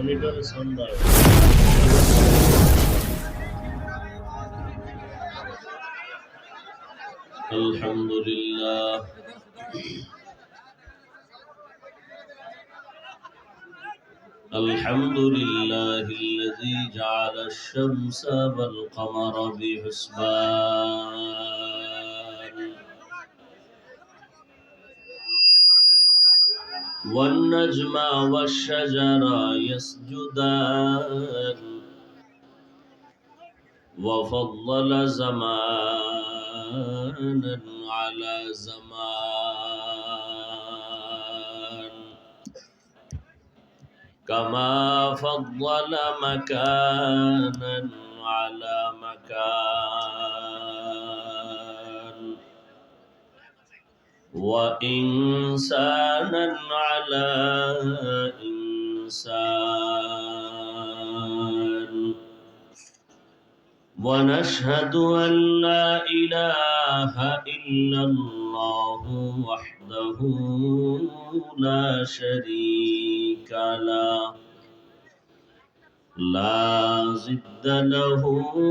মনিটরে sound দাও। আলহামদুলিল্লাহ الحمد لله الذي جعل الشمس والقمر بحسبان والنجم والشجر يسجدان وفضل زمانا على زمان كما فضل مكانا على مكان وإنسانا على إنسان ونشهد أن لا إله إلا الله وحده لا شريك له لا ضد له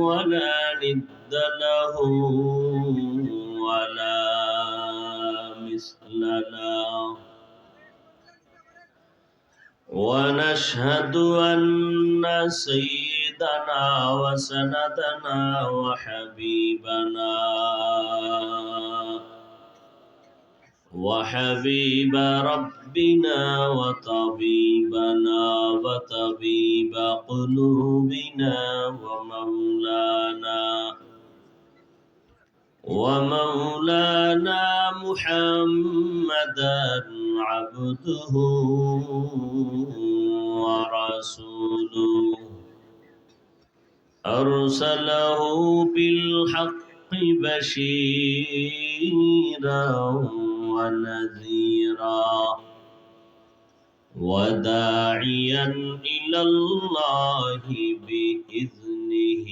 ولا ند له ولا مثل له ونشهد أن سيدنا وسندنا وحبيب ربنا وطبيبنا وطبيب قلوبنا ومولانا محمدا عبده ورسوله أرسله بالحق بشيرا ونذيرا وداعيا إلى الله بإذنه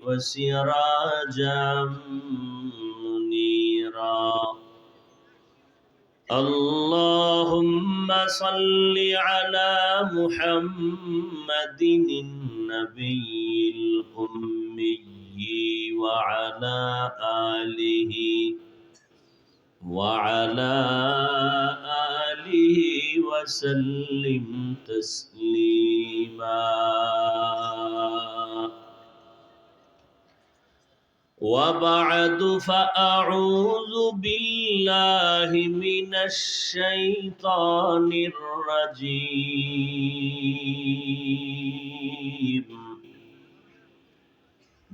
وسراجا منيرا اللهم صل على محمد النبي الأمي وعلى آله وسلم تسليما وبعد فأعوذ بالله من الشيطان الرجيم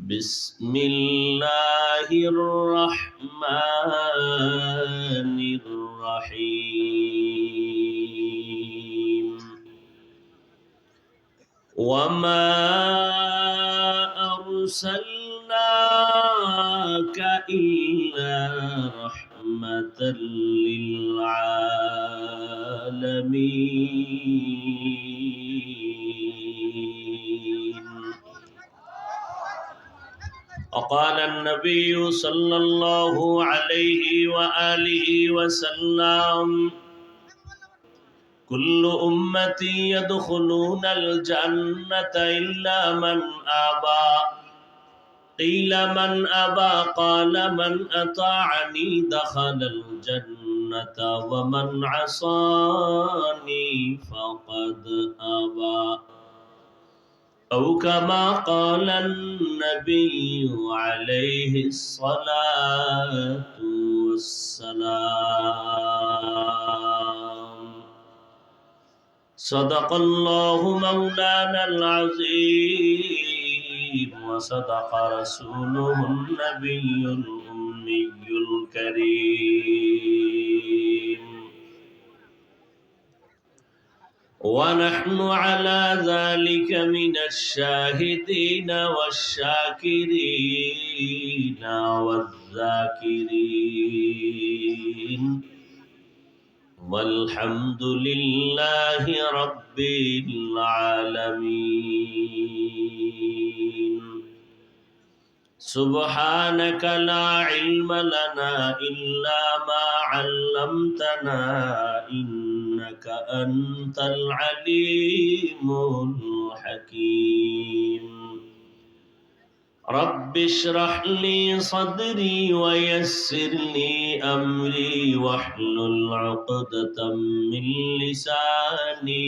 بسم الله الرحمن الرحيم وما أرسلناك إلا رحمة للعالمين وقال النبي صلى الله عليه وآله وسلم كل أمتي يدخلون الجنة إلا من أبى قيل من أبى قال من أطاعني دخل الجنة ومن عصاني فقد أبى أو كما قال النبي عليه الصلاة والسلام صدق الله مولانا العظيم وصدق رسوله النبي الأمي الكريم ونحن على ذلك من الشاهدين والشاكرين والذاكرين والحمد لله رب العالمين سبحانك لا علم لنا إلا ما علمتنا إنك إنك أنت العليم الحكيم رب اشرح لي صدري ويسر لي أمري واحلل عقدة من لساني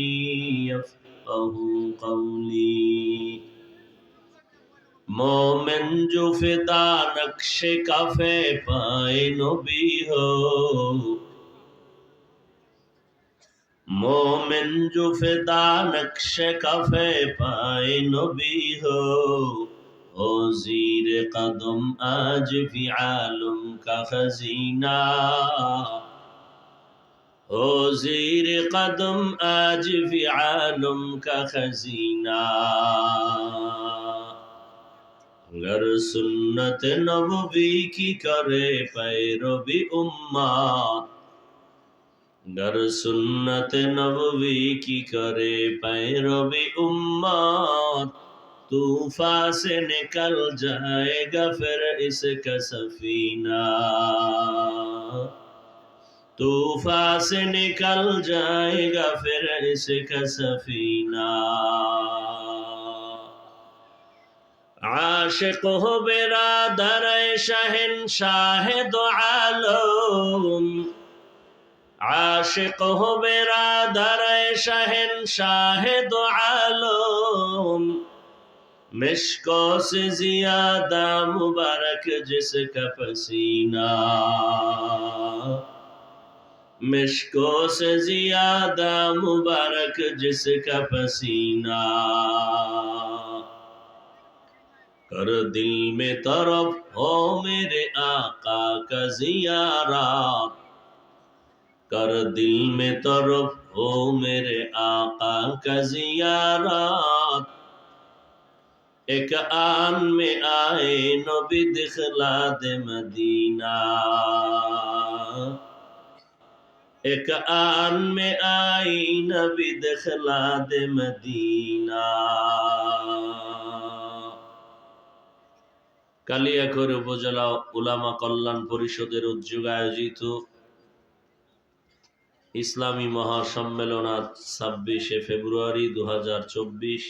يفقه قولي مومن جو فدا نقش کفے پائے نبی ہو مومن جو فدا نقش کفے پائے نبی ہو زیر قدم آج بھی عالم کا خزینہ ہو زیر قدم آج بھی عالم کا خزینہ گر سنت نبوی کی کرے پیروی امت گر سنت نبوی کی کرے پیروی امت طوفان سے نکل جائے گا پھر اس کا سفینہ طوفان سے نکل جائے گا پھر اس کا سفینہ عاشق ہو برادر شہنشاہ دو عالم عاشق ہو برادر شہنشاہ دو عالم مشکوں سے زیادہ مبارک جس کا پسینہ مشکوں سے زیادہ مبارک جس کا پسینہ کر دل میں طرف ہو میرے آقا کا زیارت کر دل میں طرف ہو میرے آقا کا زیارت ایک آن میں آئے نبی دکھلا دے مدینہ ایک آن میں آئی نبی دکھلا دے مدینہ কালিয়াকৈর উপজেলা উলামা কল্যাণ পরিষদের উদ্যোগে আয়োজিত ইসলামী মহাসম্মেলন আজ 26শে ফেব্রুয়ারি 2024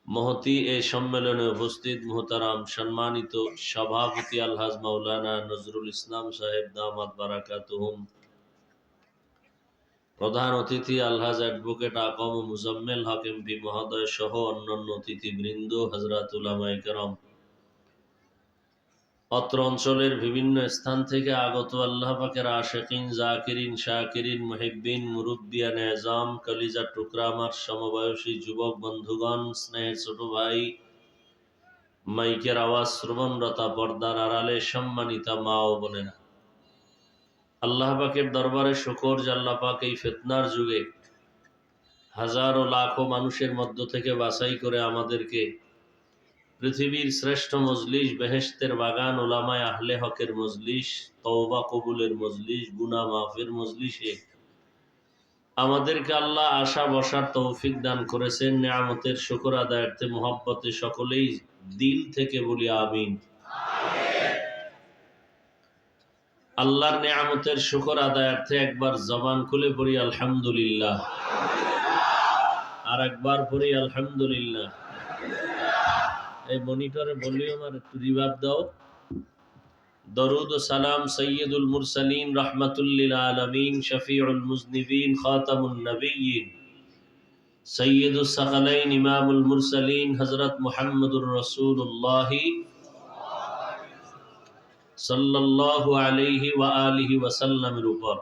মহতী এই সম্মেলনে উপস্থিত মুহতারাম সম্মানিত সভাপতি আলহাজ মাওলানা নজরুল ইসলাম সাহেব দামাত বারাকাতুহুম প্রধান অতিথি আলহাজ অ্যাডভোকেট আকম মুজাম্মেল হক এমপি মহোদয় সহ অন্যান্য অতিথিবৃন্দ হযরত উলামায়ে কেরাম অত্র অঞ্চলের বিভিন্ন স্থান থেকে আগত আল্লাহ পাকের আশিকিন জাকিরিন শাকিরিন মুহিব্বিন মুরব্বিয়ান এজাম কলিজার টুকরা আমার সমবয়সী যুবক বন্ধুগণ স্নেহের ছোট ভাই মাইকের আওয়াজ শ্রবণরতা পর্দার আড়ালে সম্মানিতা মা ও বোনেরা আল্লাহ পাকের দরবারে শুকর যে আল্লাহ পাক এই ফিতনার যুগে হাজারো লাখো মানুষের মধ্য থেকে বাছাই করে আমাদেরকে পৃথিবীর শ্রেষ্ঠ মজলিস বেহেশতের বাগান উলামায়ে আহলে হকের মজলিস তওবা কবুলের মজলিস গুনাহ মাফের মজলিসে আমাদেরকে আল্লাহ আশা বসার তৌফিক দান করেছেন নিয়ামতের শুকর আদায়ার্থে মুহাব্বতে সকলেই দিল থেকে বলি আমিন আল্লাহর নিয়ামতের শুকর আদায়ার্থে একবার জবান খুলে পড়ি আলহামদুলিল্লাহ আর একবার পড়ি আলহামদুলিল্লাহ এই মনিটরে ভলিউম আর একটু রিভার্ব দাও দরুদ ও সালাম সাইয়্যিদুল মুরসালিন রাহমাতুল লিল আলামিন শফিউল মুজনিবিন খাতামুন নবিয়্যিন সাইয়্যিদুস সাকালাইন ইমামুল মুরসালিন হযরত মুহাম্মদুর রাসূলুল্লাহ সাল্লাল্লাহু আলাইহি ওয়া আলিহি ওয়াসাল্লামের উপর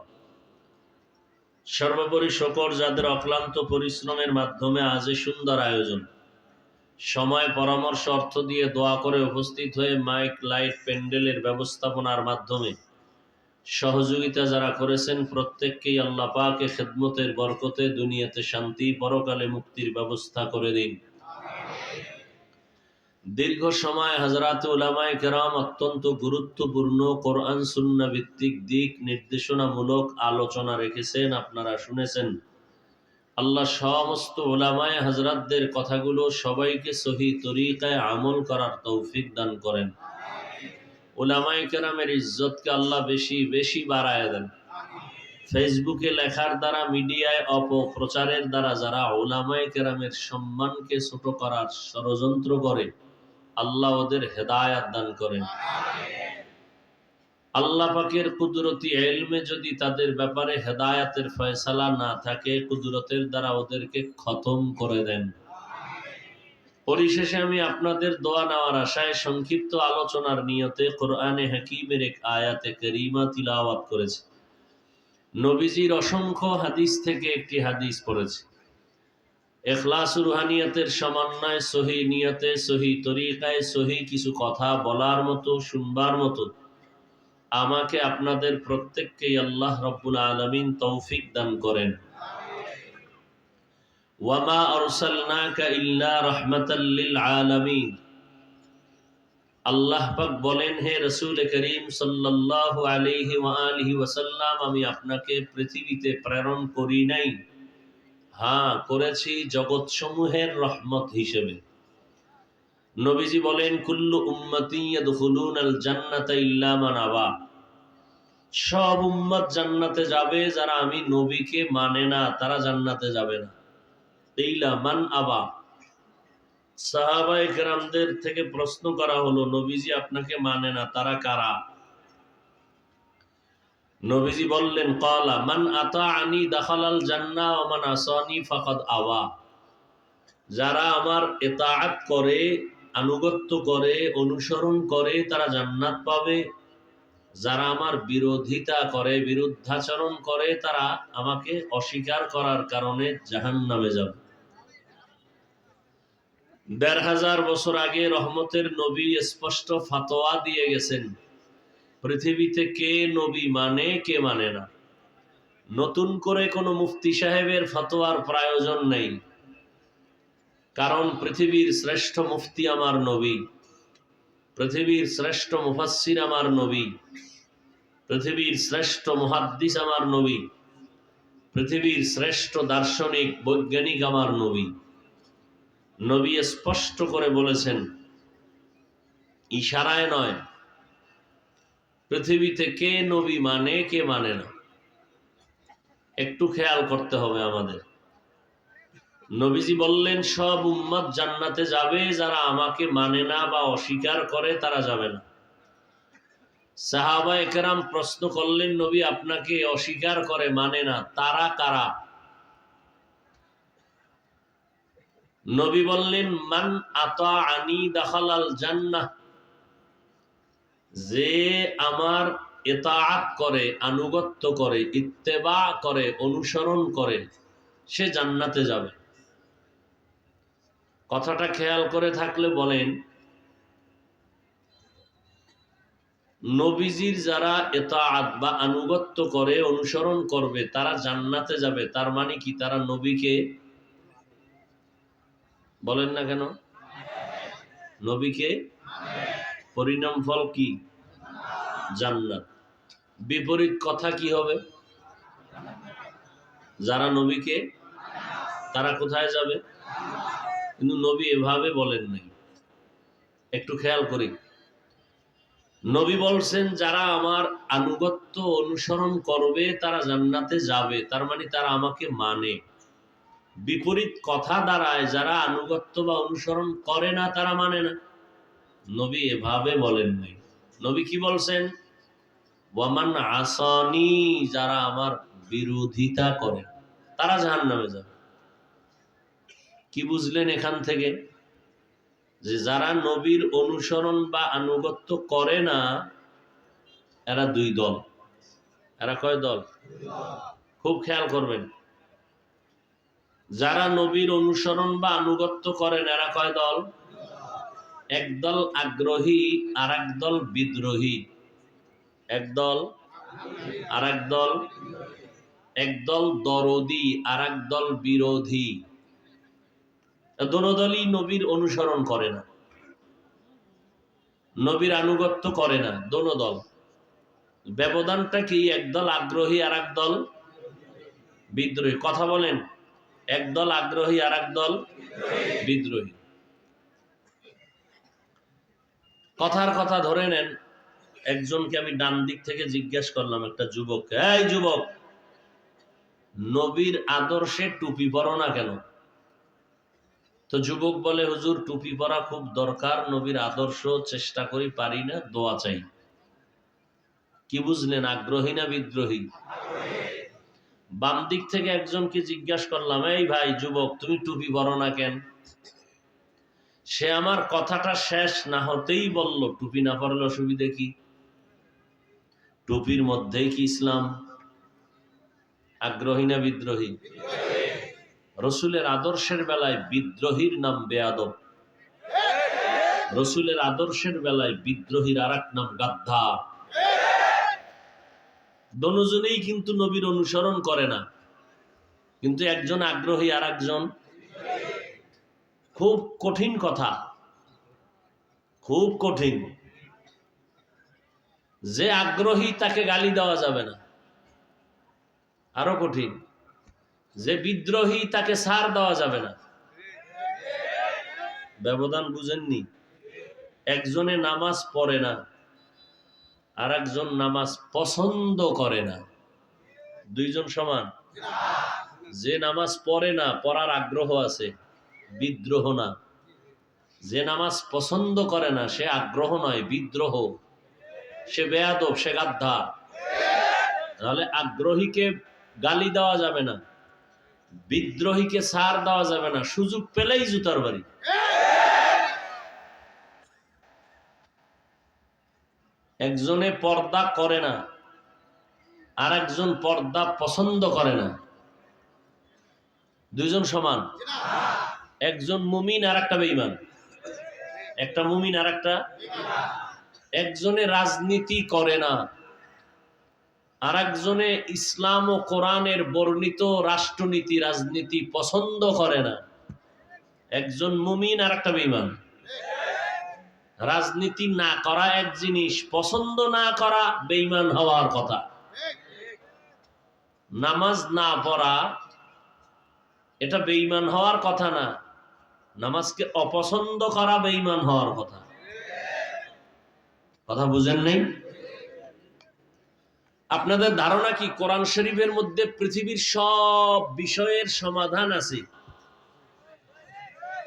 সর্বোপরি শুকর যাদের অক্লান্ত পরিশ্রমের মাধ্যমে আজ এই সুন্দর আয়োজন সময় পরামর্শ অর্থ দিয়ে দোয়া করে উপস্থিত হয়ে মাইক লাইট প্যান্ডেলের ব্যবস্থাপনার মাধ্যমে সহযোগিতা যারা করেছেন প্রত্যেককেই আল্লাহ পাকে খেদমতের বরকতে দুনিয়াতে শান্তি পরকালে মুক্তির ব্যবস্থা করে দিন দীর্ঘ সময় হযরত উলামায়ে কেরাম অত্যন্ত গুরুত্বপূর্ণ কোরআন সুন্নাহ ভিত্তিক দিক নির্দেশনামূলক আলোচনা রেখেছেন আপনারা শুনেছেন আল্লাহ সমস্ত উলামায়ে হযরতদের কথাগুলো সবাইকে সহি তরিকায় আমল করার তৌফিক দান করেন উলামায়ে কেরামের ইজ্জতকে আল্লাহ বেশি বেশি বাড়ায় দেন ফেসবুকে লেখার দ্বারা, মিডিয়ায় অপপ্রচারের দ্বারা যারা উলামায়ে কেরামের সম্মানকে ছোট করার ষড়যন্ত্র করে, আল্লাহ ওদের হেদায়াত দান করেন। আল্লাহ পাকের কুদরতি ইলমে যদি তাদের ব্যাপারে হেদায়াতের ফয়সালা না থাকে, কুদরতের দ্বারা ওদেরকে খতম করে দেন। পরিশেষে আমি আপনাদের দোয়া নেওয়ার আশায় সংক্ষিপ্ত আলোচনার নিয়তে কোরআনে হাকিমের এক আয়াতে কারীমা তিলাওয়াত করেছি। নবীজির অসংখ্য হাদিস থেকে একটি হাদিস পড়েছি। ইখলাস রুহানিয়াতের সমন্বয়, সহি নিয়তে, সহি তরিকায়, সহি কিছু কথা বলার মতো, শুনবার মতো আমাকে আপনাদের প্রত্যেককেই আল্লাহ রাব্বুল আলামিন তৌফিক দান করেন। ওয়ামা আরসালনাকা ইল্লা রাহমাতাল লিল আলামিন। আল্লাহ পাক বলেন, হে রাসূল করিম সাল্লাল্লাহু আলাইহি ওয়া আলিহি ওয়াসাল্লাম, আমি আপনাকে পৃথিবীতে প্রেরণ করি নাই, হ্যাঁ করেছি জগৎসমূহের রহমত হিসেবে। নবীজি বলেন, কুল্লু উম্মতি ইয়াদখুলুনাল জান্নাতা ইল্লা মান আবা। সব উম্মত জান্নাতে যাবে, যারা আমি নবীকে মানে না তারা জান্নাতে যাবে না। ইল্লা মান আবা। সাহাবায়ে কেরামদের থেকে প্রশ্ন করা হলো, নবীজি আপনাকে মানে না, তারা কারা? নবীজি বললেন, ক্বালা মান আতাআনি দাখালাল জান্নাহ ওয়া মান আসানি ফাকাদ আওয়া। যারা আমার ইতাআত করে, আনুগত্য করে, অনুসরণ করে তারা জান্নাত পাবে। যারা আমার বিরোধিতা করে, বিরুদ্ধাচরণ করে, তারা আমাকে অস্বীকার করার কারণে জাহান্নামে যাবে। ১৫০০ বছর আগে রহমতের নবী স্পষ্ট ফতোয়া দিয়ে গেছেন, পৃথিবীতে কে নবী মানে, কে মানে না। নতুন করে কোনো মুফতি সাহেবের ফতোয়ার প্রয়োজন নেই, কারণ পৃথিবীর শ্রেষ্ঠ মুফতি আমার নবী, পৃথিবীর শ্রেষ্ঠ মুফাসসির আমার নবী, পৃথিবীর শ্রেষ্ঠ মুহাদ্দিস আমার নবী, পৃথিবীর শ্রেষ্ঠ দার্শনিক বৈজ্ঞানিক আমার নবী। নবী স্পষ্ট করে বলেছেন, ইশারায় নয়, পৃথিবীতে কে নবী মানে, কে মানে না। একটু খেয়াল করতে হবে আমাদের। নবীজি বললেন, সব উম্মত জান্নাতে যাবে, যারা আমাকে মানে না বা অস্বীকার করে তারা যাবে না। সাহাবায়ে কেরাম প্রশ্ন করলেন, নবী আপনাকে অস্বীকার করে, মানে না, তারা কারা? নবী বললেন, মান আতাআনি দাখালাল জান্নাহ। যে আমার ইতাআত করে, আনুগত্য করে, ইত্তেবা করে, অনুসরণ করে, সে জান্নাতে যাবে। কথাটা খেয়াল করে থাকলে বলেন, নবীজির যারা ইতাআত বা আনুগত্য করে, অনুসরণ করবে, তারা জান্নাতে যাবে, তার মানে কি তারা নবীকে বলেন না কেন? নবীকে পরিণাম ফল কি? জান্নাত। বিপরীত কথা কি হবে? যারা নবীকে, তারা কোথায় যাবে? কিন্তু নবী এভাবে বলেন নাই। একটু খেয়াল করি, নবী বলছেন যারা আমার আনুগত্য অনুসরণ করবে তারা জান্নাতে যাবে, তার মানে তারা আমাকে মানে। বিপরীত কথা দাঁড়ায়, যারা আনুগত্য বা অনুসরণ করে না তারা মানে না। নবী এভাবে বলেন নাই। নবী কি বলছেন? ওয়ামান আসানি, যারা আমার বিরোধিতা করে তারা জাহান্নামে যাবে। কি বুঝলেন এখান থেকে? যে যারা নবীর অনুসরণ বা আনুগত্য করে না, এরা দুই দল। এরা কয় দল? খুব খেয়াল করবেন। যারা নবীর অনুসরণ বা আনুগত্য করেন, এরা কয় দল? একদল আগ্রহী, আর একদল বিদ্রোহী। একদল আর একদল, একদল দরদি আর একদল বিরোধী। দোনো দলই নবীর অনুসরণ করে না, নবীর আনুগত্য করে না, দোনো দল। ব্যবধানটা কি? একদল আগ্রহী আর একদল বিদ্রোহী। কথা বলেন, একদল আগ্রহী আর একদল বিদ্রোহী। কথার কথা ধরে নেন, একজনকে আমি ডান দিক থেকে জিজ্ঞাসা করলাম, একটা যুবককে, এই যুবক, নবীর আদর্শে টুপি পরো না কেন? তো যুবক বলে, হুজুর টুপি পরা খুব দরকার, নবীর আদর্শ চেষ্টা করি, পারি না, দোয়া চাই। কি বুঝলেন, আগ্রহী না বিদ্রোহী? বাম দিক থেকে একজনকে জিজ্ঞাসা করলাম, এই ভাই যুবক, তুমি টুপি পরো না কেন? সে আমার কথাটা শেষ না হতেই বলল, টুপি না পরলে অসুবিধা কি? টুপির মধ্যেই কি ইসলাম? আগ্রহী না বিদ্রোহী? রসুলের আদর্শের বেলায় বিদ্রোহীর নাম বেয়াদব, রসুলের আদর্শের বেলায় বিদ্রোহীর আর এক নাম গাদ্দা। দনুজনেই কিন্তু নবীর অনুসরণ করে না, কিন্তু একজন আগ্রহী আর একজন। খুব কঠিন কথা, খুব কঠিন। যে আগ্রহী তাকে গালি দেওয়া যাবে না, আরো কঠিন। যে বিদ্রোহী তাকে ছাড় দেওয়া যাবে না। ব্যবধান বুঝেননি? একজনে নামাজ পড়ে না, আর একজন নামাজ পছন্দ করে না, দুইজন সমান? যে নামাজ পড়ে না, পড়ার আগ্রহ আছে, বিদ্রোহ না। যে নামাজ পছন্দ করে না, সে আগ্রহ নয়, বিদ্রোহ। সে বেয়াদব, সে গাদ্দা। তাহলে আগ্রহীকে গালি দেওয়া যাবে না, বিদ্রোহীকে ছাড় দেওয়া যাবে না, সুযোগ পেলেই জুতার বাড়ি। একজনে পর্দা করে না, আর একজন পর্দা পছন্দ করে না, দুইজন সমান? একজন মুমিন আর একটা বেঈমান, একটা মুমিন আর একটা। একজনে রাজনীতি করে না, আর একজনে ইসলাম ও কোরআনের বর্ণিত রাষ্ট্রনীতি রাজনীতি পছন্দ করে না। একজন মুমিন আর একটা বেঈমান। রাজনীতি না করা এক জিনিস, পছন্দ না করা বেঈমান হওয়ার কথা। নামাজ না পড়া এটা বেঈমান হওয়ার কথা না, নামাজকে অপছন্দ করা বেঈমান হওয়ার কথা। কথা বুঝেন নাই? আপনাদের ধারণা কি কোরআন শরীফের মধ্যে পৃথিবীর সব বিষয়ের সমাধান আছে?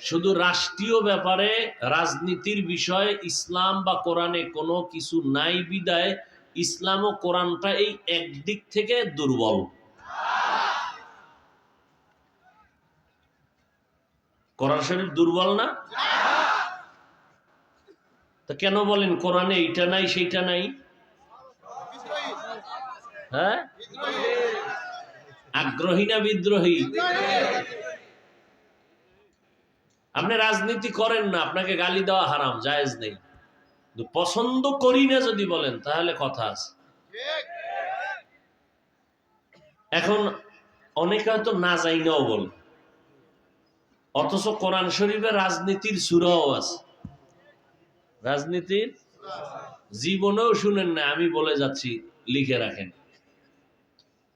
শুধু রাষ্ট্রীয় ব্যাপারে, রাজনীতির বিষয়ে ইসলাম বা কোরআনে কোনো কিছু নাই বিদায় ইসলাম ও কোরআনটা এই একদিক থেকে দুর্বল। কোরআন শরীফ দুর্বল না? তো কেন বলেন কোরআনে এইটা নাই সেইটা নাই? হ্যাঁ, আগ্রহী না বিদ্রোহী? আপনি রাজনীতি করেন না, আপনাকে গালি দেওয়া হারাম, জায়েজ নেই। পছন্দ করি না যদি বলেন তাহলে কথা আছে। এখন অনেকে হয়তো না যাই নাও বলে, অথচ কোরআন শরীফে রাজনীতির সূরাও আছে। রাজনীতির জীবনেও শুনেন না, আমি বলে যাচ্ছি, লিখে রাখেন।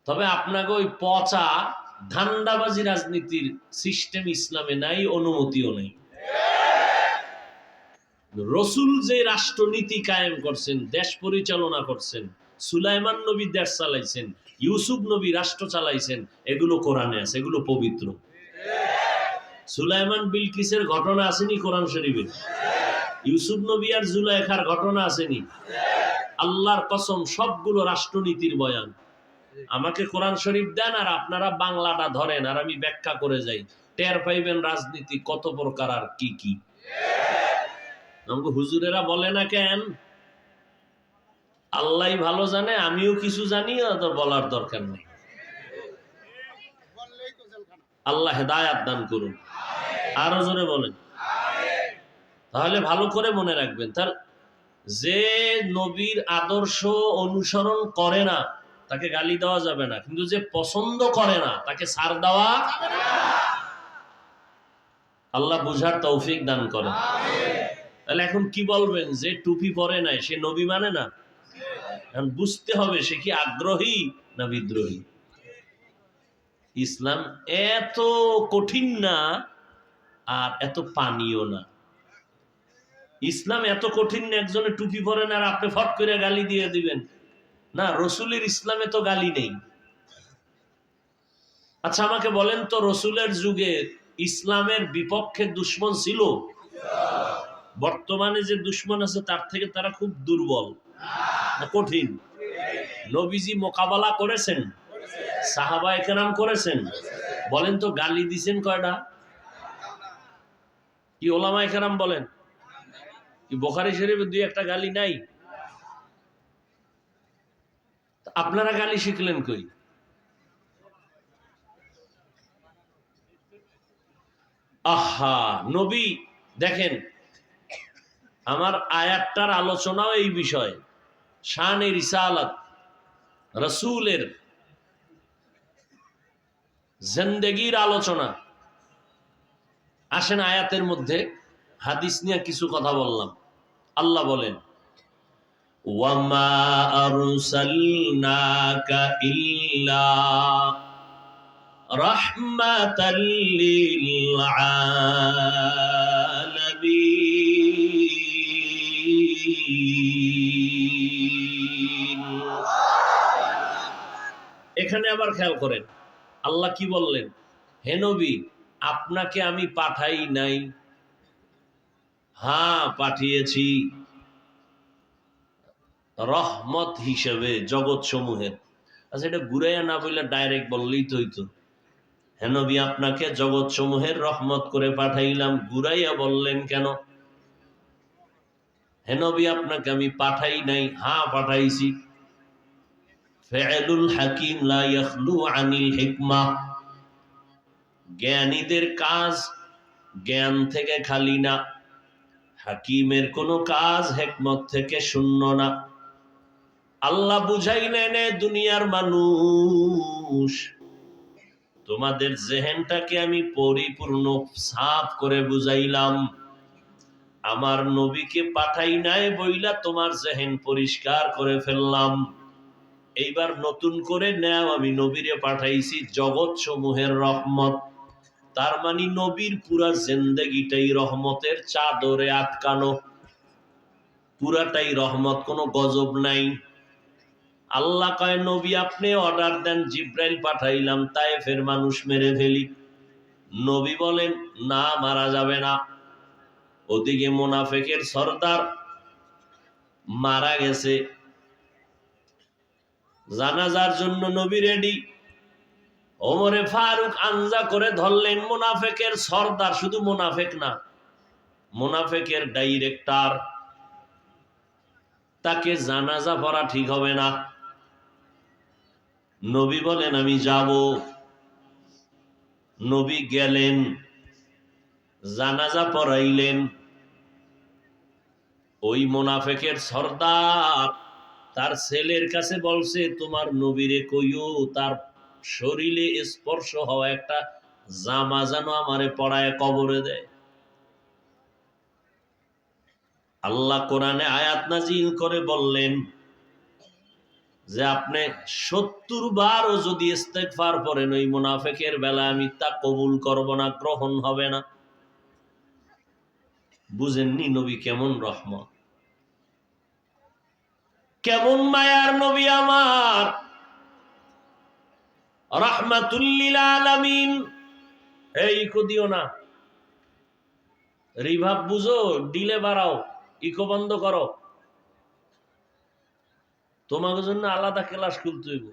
তবে আপনাকে ওই পচা ধান্দাবাজি রাজনীতির সিস্টেম ইসলামে নাই, অনুমতিও নেই। রসুল যে রাষ্ট্রনীতি কায়েম করছেন, দেশ পরিচালনা করছেন, সুলাইমান নবী দেশ চালাইছেন, ইউসুফ নবী রাষ্ট্র চালাইছেন, এগুলো কোরআনে আছে, এগুলো পবিত্র। সুলাইমান বিলকিসের ঘটনা আসেনি কোরআন শরীফে? ইউসুফ নবী আর জুলাইখার ঘটনা আসেনি? আল্লাহর কসম, সবগুলো রাষ্ট্রনীতির বয়ান। আমাকে কোরআন শরীফ দেন আর আপনারা বাংলাটা ধরেন, আর আমি ব্যাখ্যা করে যাই, টের পাইবেন রাজনীতি কত প্রকার আর কি কি। আমাকে হুজুরেরা বলে না কেন? আল্লাহ ভালো জানে, আমিও কিছু জানি, তো বলার দরকার নেই। আল্লাহ হেদায়াত দান করুন, আরো জোরে বলেন। তাহলে ভালো করে মনে রাখবেন, তার যে নবীর আদর্শ অনুসরণ করে না তাকে গালি দেওয়া যাবে না, কিন্তু যে পছন্দ করে না তাকে ছাড় দেওয়া। আল্লাহ বুঝার তৌফিক দান করে। তাহলে এখন কি বলবেন, যে টুপি পরে নাই সে নবী মানে না? এখন বুঝতে হবে সে কি আগ্রহী না বিদ্রোহী। ইসলাম এত কঠিন না, আর এত পানিও না। ইসলাম এত কঠিন না একজনে টুপি পরেন আর আপনি ফট করে গালি দিয়ে দিবেন, না। রসুলের ইসলামে তো গালি নেই। আচ্ছা আমাকে বলেন তো, রসুলের যুগে ইসলামের বিপক্ষে দুশ্মন ছিল? বর্তমানে যে দুশ্মন আছে তার থেকে তারা খুব দুর্বল না কঠিন? নবীজি মোকাবেলা করেছেন, সাহাবায়ে কেরাম করেছেন। বলেন তো গালি দিছেন কয়টা? কি ওলামায়ে কেরাম বলেন, কি বুখারী শরীফে দুই একটা গালি নাই? আপনারা গালি শিখলেন কই? আহা, নবী দেখেন, আমার আয়াতটার আলোচনাও এই বিষয়ে, শানে রিসালাত, রসুলের জিন্দেগির আলোচনা। আসেন আয়াতের মধ্যে হাদিস নিয়ে কিছু কথা বললাম। আল্লাহ বলেন, ওয়ামা আরসালনাকা ইল্লা রাহমাতাল লিল আলামিন। এখানে আবার খেয়াল করেন আল্লাহ কি বললেন, হে নবী আপনাকে আমি পাঠাই নাই? হ্যাঁ পাঠিয়েছি, রহমত হিসেবে জগৎ সমূহের। আচ্ছা এটা ঘুরাইয়া না বললে ডাইরেক্ট বললেই তো হইতো, হে নবী আপনাকে জগৎ সমূহের রহমত করে পাঠাইলাম। ঘুরাইয়া বললেন কেন? হে নবী আপনাকে আমি পাঠাই নাই? হ্যাঁ পাঠাইছি। ফিআলুল হাকিম লা ইয়াখলু আনিল হিকমাহ, জ্ঞানীদের কাজ জ্ঞান থেকে খালি না, হাকিমের কোনো কাজ হিকমত থেকে শূন্য না। আল্লাহ বুঝাইলেন, দুনিয়ার মানুষ তোমাদের জেহেনটাকে আমি পরিপূর্ণ সাফ করে বুঝাইলাম। আমার নবীকে পাঠাই নাই বইলা তোমার জেহেন পরিষ্কার করে ফেললাম। এইবার নতুন করে নেও, আমি নবীরে পাঠাইছি জগৎ সমূহের রহমত। তার মানে নবীর পুরা জিন্দেগিটাই রহমতের চাদরে আটকানো, পুরাটাই রহমত, কোনো গজব নাই। আল্লাহ কয় নবী আপনি অর্ডার দেন, জিব্রাইল পাঠাইলাম তায়েফের মানুষ মেরে ফেলি। নবী বলেন না, মারা যাবে না। ওদিকে মুনাফিকের সর্দার মারা গেছে, জানাজার জন্য নবী রেডি। ওমরে ফারুক আনজা করে ধরলেন মুনাফিকের সর্দার, শুধু মুনাফিক না, মুনাফিকের ডাইরেক্টর। তাকে জানাজা পড়া ঠিক হবে না। নবী বলেন আমি যাব। নবী গেলেন, জানাজা পড়াইলেন। ওই মুনাফিকের সর্দার তার ছেলের কাছে বলছে, তোমার নবীরে কইও তার শরীরে স্পর্শ হওয়া একটা জামা যেন আমারে পড়ায় কবরে দেয়। আল্লাহ কোরআনে আয়াত নাজিল করে বললেন যে আপনি 70 বারও যদি ইস্তেগফার করেন ওই মুনাফিকের বেলা আমি তা কবুল করব না, গ্রহণ হবে না। বুঝেননি নবী কেমন রহমত, কেমন মায়ার নবী আমার, রাহমাতুল লিল আলামিন। এই ইকো দিও না, রিভাব বুঝো, ডিলে বাড়াও, ইকো বন্ধ করো। তোমার জন্য আলাদা ক্লাস খুলতে হইব।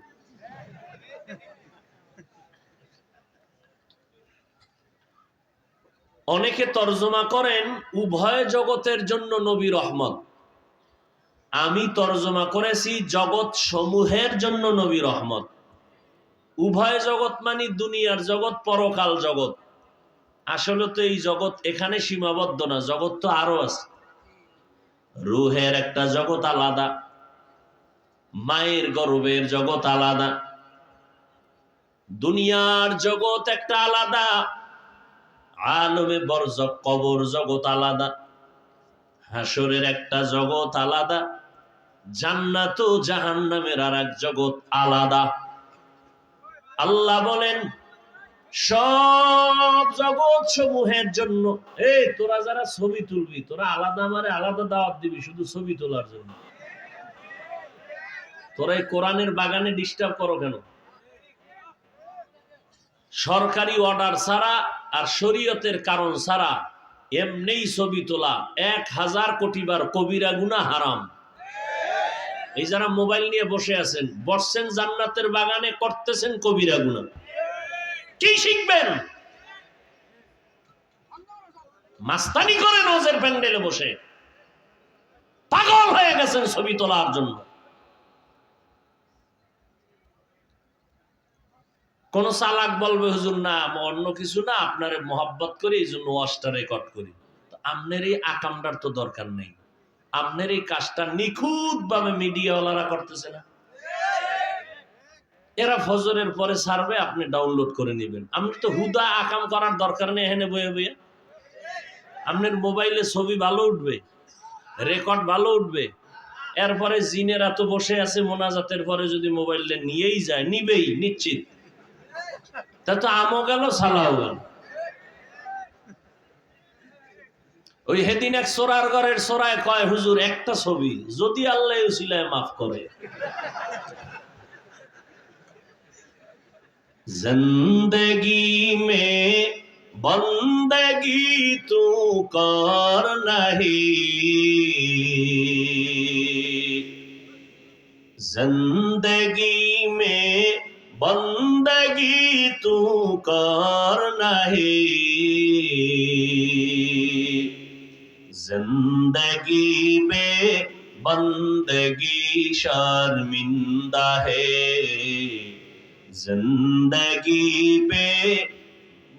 অনেকে তর্জমা করেন উভয় জগতের জন্য নবী রহমত। আমি তর্জমা করেছি জগৎ সমূহের জন্য নবী রহমত। উভয় জগৎ মানে দুনিয়ার জগৎ, পরকাল জগৎ। আসলে তো এই জগৎ এখানে সীমাবদ্ধ না, জগৎ তো আরো আছে। রুহের একটা জগৎ আলাদা, মায়ের গর্ভের জগৎ আলাদা, দুনিয়ার জগৎ একটা আলাদা, আলমে বরজখ কবর জগৎ আলাদা, হাসরের একটা জগৎ আলাদা, জান্নাত ও জাহান্নামের আর এক জগৎ আলাদা। আল্লাহ বলেন সব জগৎ সমূহের জন্য। এই তোরা যারা ছবি তুলবি তোরা আলাদা, আমারে আলাদা দাওয়াত দিবি শুধু ছবি তোলার জন্য। তোরা এই কোরআনের বাগানে ডিস্টার্ব করো কেন? সরকারি অর্ডার ছাড়া আর শরীয়তের কারণ ছাড়া এমনিই ছবি তোলা 1000 কোটি বার কবিরা গুনাহ, হারাম। এই যারা মোবাইল নিয়ে বসে আছেন, বসছেন জান্নাতের বাগানে, করতেছেন কবিরা গুনাহ। কি শিখবেন? মাস্তানি করেন ওজের প্যান্ডেলে বসে, পাগল হয়ে গেছেন ছবি তোলার জন্য। কোন চালাক বলবে হুজুর না, অন্য কিছু না, আপনারে মোহাব্বত করি এই জন্য ওয়াজটা রেকর্ড করি। আপনার এই আকামটার তো দরকার নেই। আপনার এই কাজটা নিখুঁত ভাবে মিডিয়াওয়ালারা করতেছে না? এরা ফজরের পরে ছাড়বে, আপনি ডাউনলোড করে নেবেন। আপনি তো হুদা আকাম করার দরকার নেই, এখানে বয়ে বয়ে আপনার মোবাইলে ছবি ভালো উঠবে, রেকর্ড ভালো উঠবে। এরপরে জিনেরা তো বসে আছে, মোনাজাতের পরে যদি মোবাইলটা নিয়েই যায়, নিবেই নিশ্চিত। তা তো আমও গেল, সালাও গেল। ওই হেদিন এক সোরার ঘরের সোরায় কয়, হুজুর একটা ছবি যদি আল্লাহ উসিলায় মাফ করে। জিন্দগি মে বন্দগি তু কর নাহি, জিন্দগি মে বন্দগি তু কর নাহি, जिंदगी में बंदगी शर्मिंदा है, जिंदगी में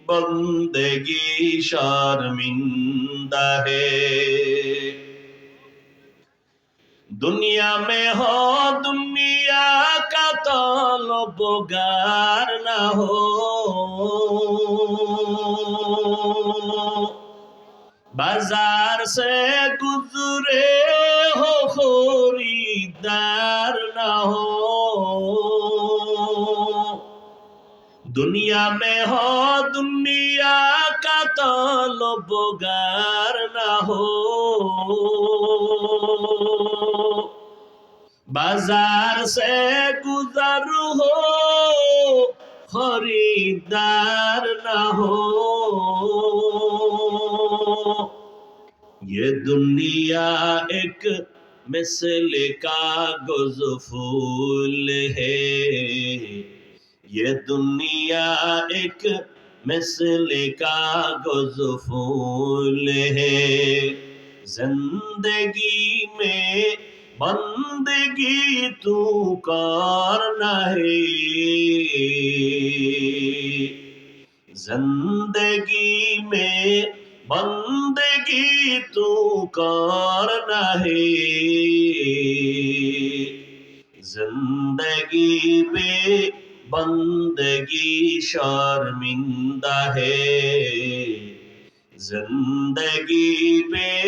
बंदगी शर्मिंदा है। दुनिया में हो दुनिया का तलबगार ना हो, बाजार से गुजरे हो खरीदार ना हो, दुनिया में हो दुनिया का तलबगार ना हो, बाजार से गुजर हो खरीदार ना हो, ये दुनिया एक मिसल कागज फूल है, ये दुनिया एक मिसल कागज फूल है, जिंदगी में बंदगी तू करना है, जिंदगी में बंदगी तू करना है, जिंदगी में बंदगी शर्मिंदा है, जिंदगी में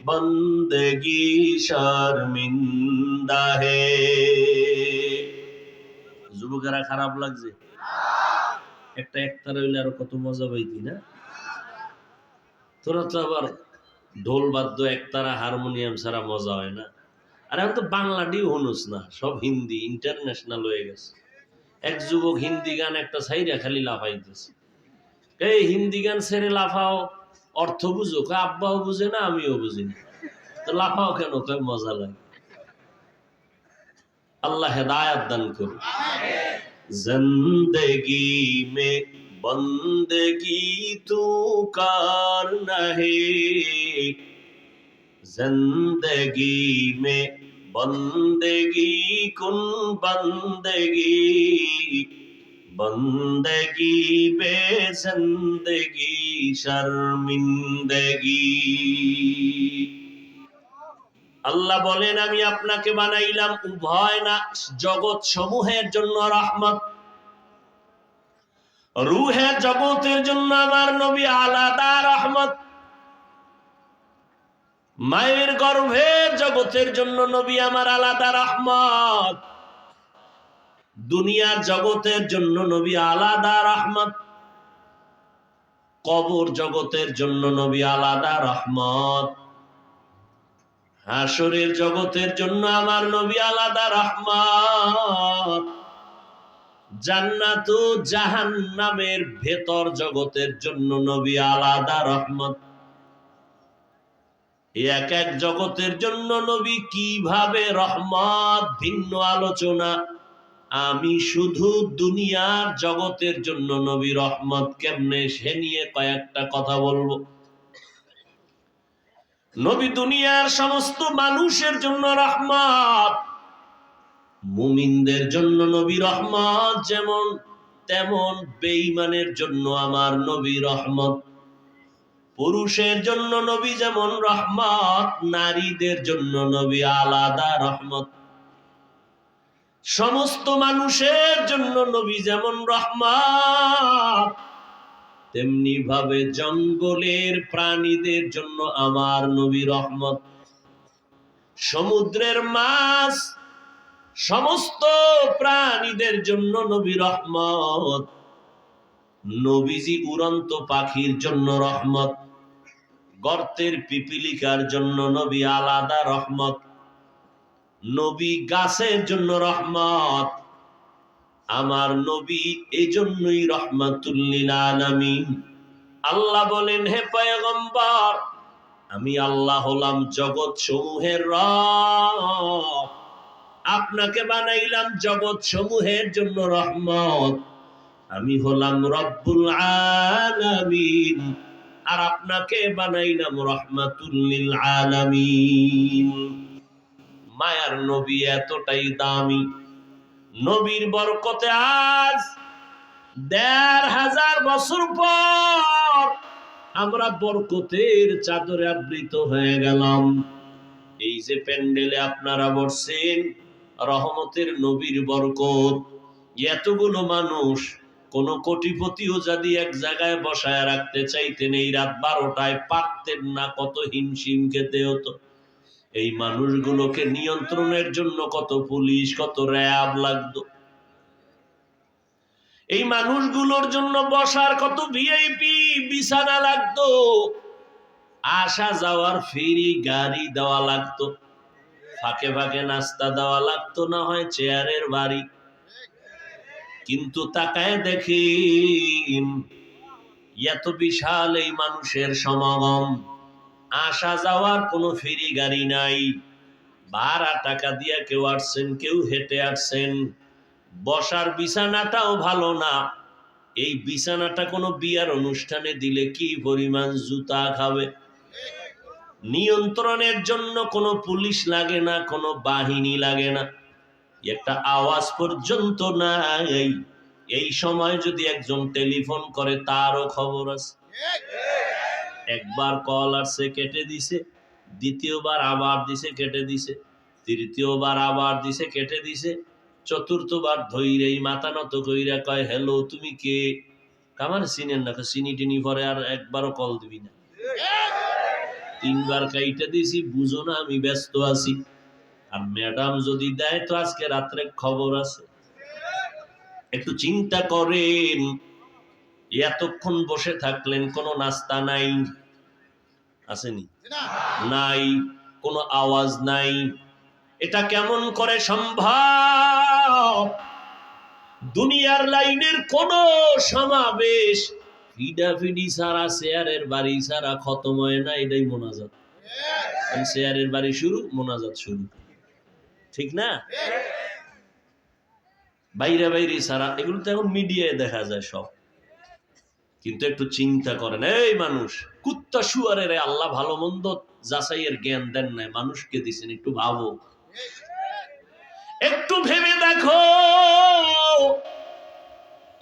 बंदगी शर्मिंदा है। যুবকেরা খারাপ লাগছে? একটা একতারা হইলে আরো কত মজা পাইতি না? তোরা তো আবার ঢোল বাদ্য একতারা হারমোনিয়াম ছাড়া মজা হয় না। আর এখন তো বাংলাটিও হনুস না, সব হিন্দি ইন্টারন্যাশনাল হয়ে গেছে। এক যুবক হিন্দি গান একটা ছাইরা খালি লাফাইতেছে। এই হিন্দি গান ছেড়ে লাফাও, অর্থ বুঝো? আব্বাও বুঝে না, আমিও বুঝি না, তো লাফাও কেন? মজা লাগে। আল্লাহ হেদায়াত দান করুন। जिंदगी में बंदगी तू करना है, जिंदगी में बंदगी कुन बंदगी, बंदगी बे जिंदगी शर्मिंदगी। আল্লাহ বলেন, আমি আপনাকে বানাইলাম উভয় না জগৎ সমূহের জন্য রহমত। রূহের জগতের জন্য আমার নবী আলাদা রহমত, মায়ের গর্ভের জগতের জন্য নবী আমার আলাদা রহমত, দুনিয়ার জগতের জন্য নবী আলাদা রহমত, কবর জগতের জন্য নবী আলাদা রহমত, হাসরের জগতের জন্য আমার নবী আলাদা রহমত, জান্নাত ও জাহান্নামের ভেতর জগতের জন্য নবী আলাদা রহমত। এক এক জগতের জন্য নবী কিভাবে রহমত, ভিন্ন আলোচনা। আমি শুধু দুনিয়ার জগতের জন্য নবী রহমত কেমনে সে নিয়ে কয়েকটা কথা বলবো। নবী দুনিয়ার সমস্ত মানুষের জন্য রহমত, মুমিনদের জন্য নবী রহমত যেমন তেমন বেঈমানের জন্য আমার নবী রহমত। পুরুষের জন্য নবী যেমন রহমত, নারীদের জন্য নবী আলাদা রহমত। সমস্ত মানুষের জন্য নবী যেমন রহমত, তেমনি ভাবে জঙ্গলের প্রাণীদের জন্য আমার নবী রহমত। সমুদ্রের মাছ সমস্ত প্রাণীদের জন্য নবী রহমত। নবীজি উড়ন্ত পাখির জন্য রহমত, গর্তের পিপিলিকার জন্য নবী আলাদা রহমত। নবী গাছের জন্য রহমত, আমার নবী এই জন্যই রহমাতুল লিল আলামিন। আল্লাহ বলেন, হে পয়গম্বর, আমি আল্লাহ হলাম জগৎ সমূহের রব, আপনাকে বানাইলাম জগৎ সমূহের জন্য রহমত। আমি হলাম রব্বুল আলামিন, আর আপনাকে বানাইলাম রহমাতুল লিল আলামিন। মায়ার নবী এতটাই দামি, নবীর বরকতে আজ ১৫০০ বছর পর আমরা বরকতের চাদরে আবৃত হয়ে গেলাম। এই যে প্যান্ডেলে আপনারা বসছেন, রহমতের নবীর বরকত। এতগুলো মানুষ, কোন কোটিপতিও যদি এক জায়গায় বসায় রাখতে চাইতেন এই রাত ১২টায় পারতেন না, কত হিমশিম খেতে হতো। এই মানুষগুলোকে নিয়ন্ত্রণের জন্য কত পুলিশ, কত র্যাব লাগতো। এই মানুষগুলোর জন্য বসার কত ভিআইপি বিছানা লাগতো, আসা যাওয়ার ফেরি গাড়ি দেওয়া লাগতো, ফাঁকে ফাঁকে নাস্তা দেওয়া লাগতো, না হয় চেয়ারের বাড়ি। কিন্তু তাকায় দেখেন, এত বিশাল এই মানুষের সমাগম, আসা যাওয়ার কোনো ফেরি গাড়ি নাই। ভাড়া টাকা দিয়ে কেউ আসছেন, কেউ হেঁটে আসছেন। বসার বিছানাটাও ভালো না। এই বিছানাটা কোনো বিয়ার অনুষ্ঠানে দিলে কি পরিমাণ জুতা খাবে। নিয়ন্ত্রণের জন্য কোনো পুলিশ লাগে না, কোনো বাহিনী লাগে না, একটা আওয়াজ পর্যন্ত নাই। এই সময় যদি একজন টেলিফোন করে তারও খবর আছে। একবার কল আসছে, কেটে দিছে, দ্বিতীয়বার আবার দিছে, কেটে দিছে, তৃতীয়বার আবার দিছে, কেটে দিছে, চতুর্থবার ধৈরেই মাথা নত কইরা কয়, হ্যালো, তুমি কে? কামার চিনেন না, চিনি টিনি পরে আর একবারও কল দিবি না। ৩বার কাইটা দিছি, বুঝো না আমি ব্যস্ত আছি। আর ম্যাডাম যদি দেয় তো আজকে রাত্রে খবর আছে। একটু চিন্তা করেন, এতক্ষণ বসে থাকলেন, কোনো নাস্তা নাই, আসেনি? নাই, কোনো আওয়াজ নাই। এটা কেমন করে সম্ভব? দুনিয়ার লাইনের কোন সমাবেশ ফিডাফিডি ছাড়া, শেয়ারের বাড়ি ছাড়া খতম হয় না। এটাই মোনাজাত। শেয়ারের বাড়ি শুরু, মোনাজাত শুরু, ঠিক না? বাইরে বাইরে ছাড়া, এগুলো তো এখন মিডিয়ায় দেখা যায় সব। কিন্তু একটু চিন্তা করেন, এই মানুষ, কুত্তা শুয়ারের আল্লাহ ভালো মন্দ যাচাইয়ের জ্ঞান দেন নাই, মানুষকে দিচ্ছেন। একটু ভাবো, একটু ভেবে দেখো,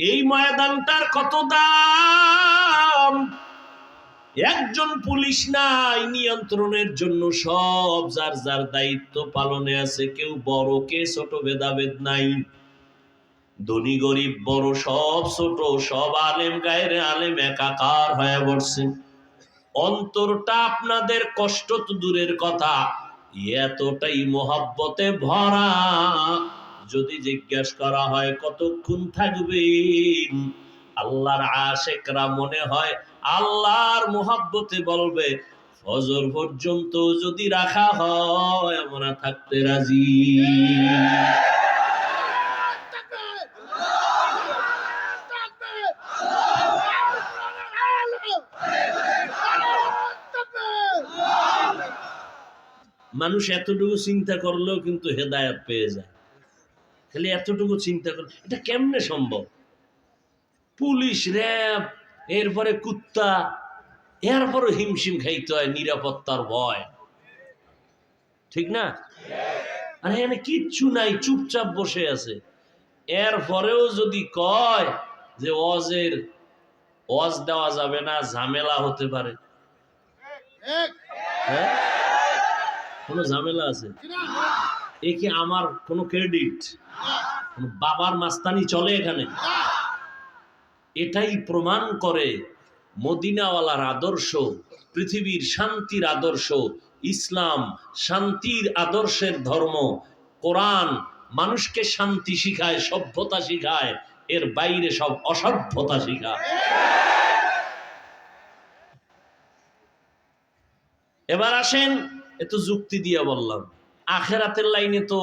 এই ময়দানটার কত দাম। একজন পুলিশ নাই নিয়ন্ত্রণের জন্য, সব যার যার দায়িত্ব পালনে আছে। কেউ বড়, কে ছোট ভেদাভেদ নাই। ধনী গরিব বড় সব ছোট, সব আলেম গায়ের আলেম একাকার হয়ে পড়ছে। অন্তরটা আপনাদের কষ্ট তো দূরের কথা, এতটাই মোহাব্বতে ভরা। যদি জিজ্ঞাসা করা হয় কতক্ষণ থাকবেন, আল্লাহর আশেকরা মনে হয় আল্লাহর মোহাব্বতে বলবে, ফজর পর্যন্ত যদি রাখা হয় আমরা থাকতে রাজি। মানুষ এতটুকু চিন্তা করলেও কিন্তু হেদায়েত পেয়ে যায়। খালি এতটুকু চিন্তা করলে এটা কেমনে সম্ভব? পুলিশ, র্যাব, এরপরে কুত্তা, এরপরও হিমশিম খাইতে হয় নিরাপত্তার ভয়, ঠিক না? আর এখানে কিচ্ছু নাই, চুপচাপ বসে আছে। এরপরেও যদি কয় যে ওয়াজ দেওয়া যাবে না, ঝামেলা হতে পারে, হ্যাঁ কোনো ঝামেলা আছে? এ কি আমার কোনো ক্রেডিট? বাবার মাস্তানি চলে এখানে? এটাই প্রমাণ করে মদিনাওয়ালার আদর্শ পৃথিবীর শান্তির আদর্শ। ইসলাম শান্তির আদর্শের ধর্ম। কোরআন মানুষকে শান্তি শিখায়, সভ্যতা শিখায়, এর বাইরে সব অসভ্যতা শিখায়। এবার আসেন, এত যুক্তি দিয়ে বললাম, আখেরাতের লাইনে তো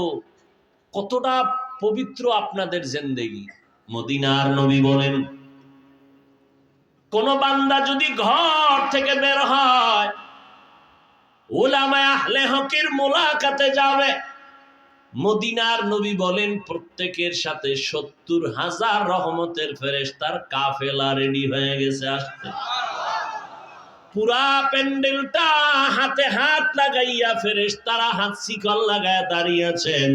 কতটা পবিত্র আপনাদের জিন্দেগি। মদিনার নবী বলেন, কোন বান্দা যদি ঘর থেকে বের হয় উলামায়ে আহলে হকের মুলাকাতে যাবে, মদিনার নবী বলেন প্রত্যেকের সাথে ৭০,০০০ রহমতের ফেরেশতার কাফেলা রেডি হয়ে গেছে আসতে। পুরা প্যান্ডেলটা হাতে হাত লাগাইয়া ফেরেশতারা হাত শিকল লাগায় দাঁড়িয়ে আছেন।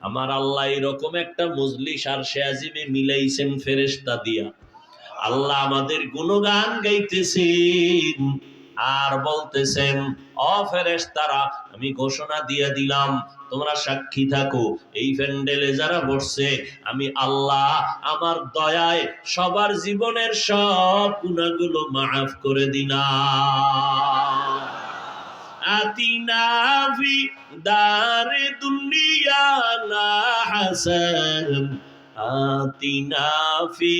আমার আল্লাহ এরকম একটা মজলিস আরশে আজিমে মিলাইছেন ফেরেশতা দিয়া। আল্লাহ আমাদের গুণগান গাইতেছেন আর বলতেছেন, ও ফেরেশতারা, আমি ঘোষণা দিয়ে দিলাম, তোমরা সাক্ষী থাকো, এই প্যান্ডেলে যারা বসছে আমি আল্লাহ আমার দয়ায় সবার জীবনের সব গুনাহগুলো মাফ করে দিলাম। আতিনা ফি দারে দুনিয়া না হাসান, আতিনা ফি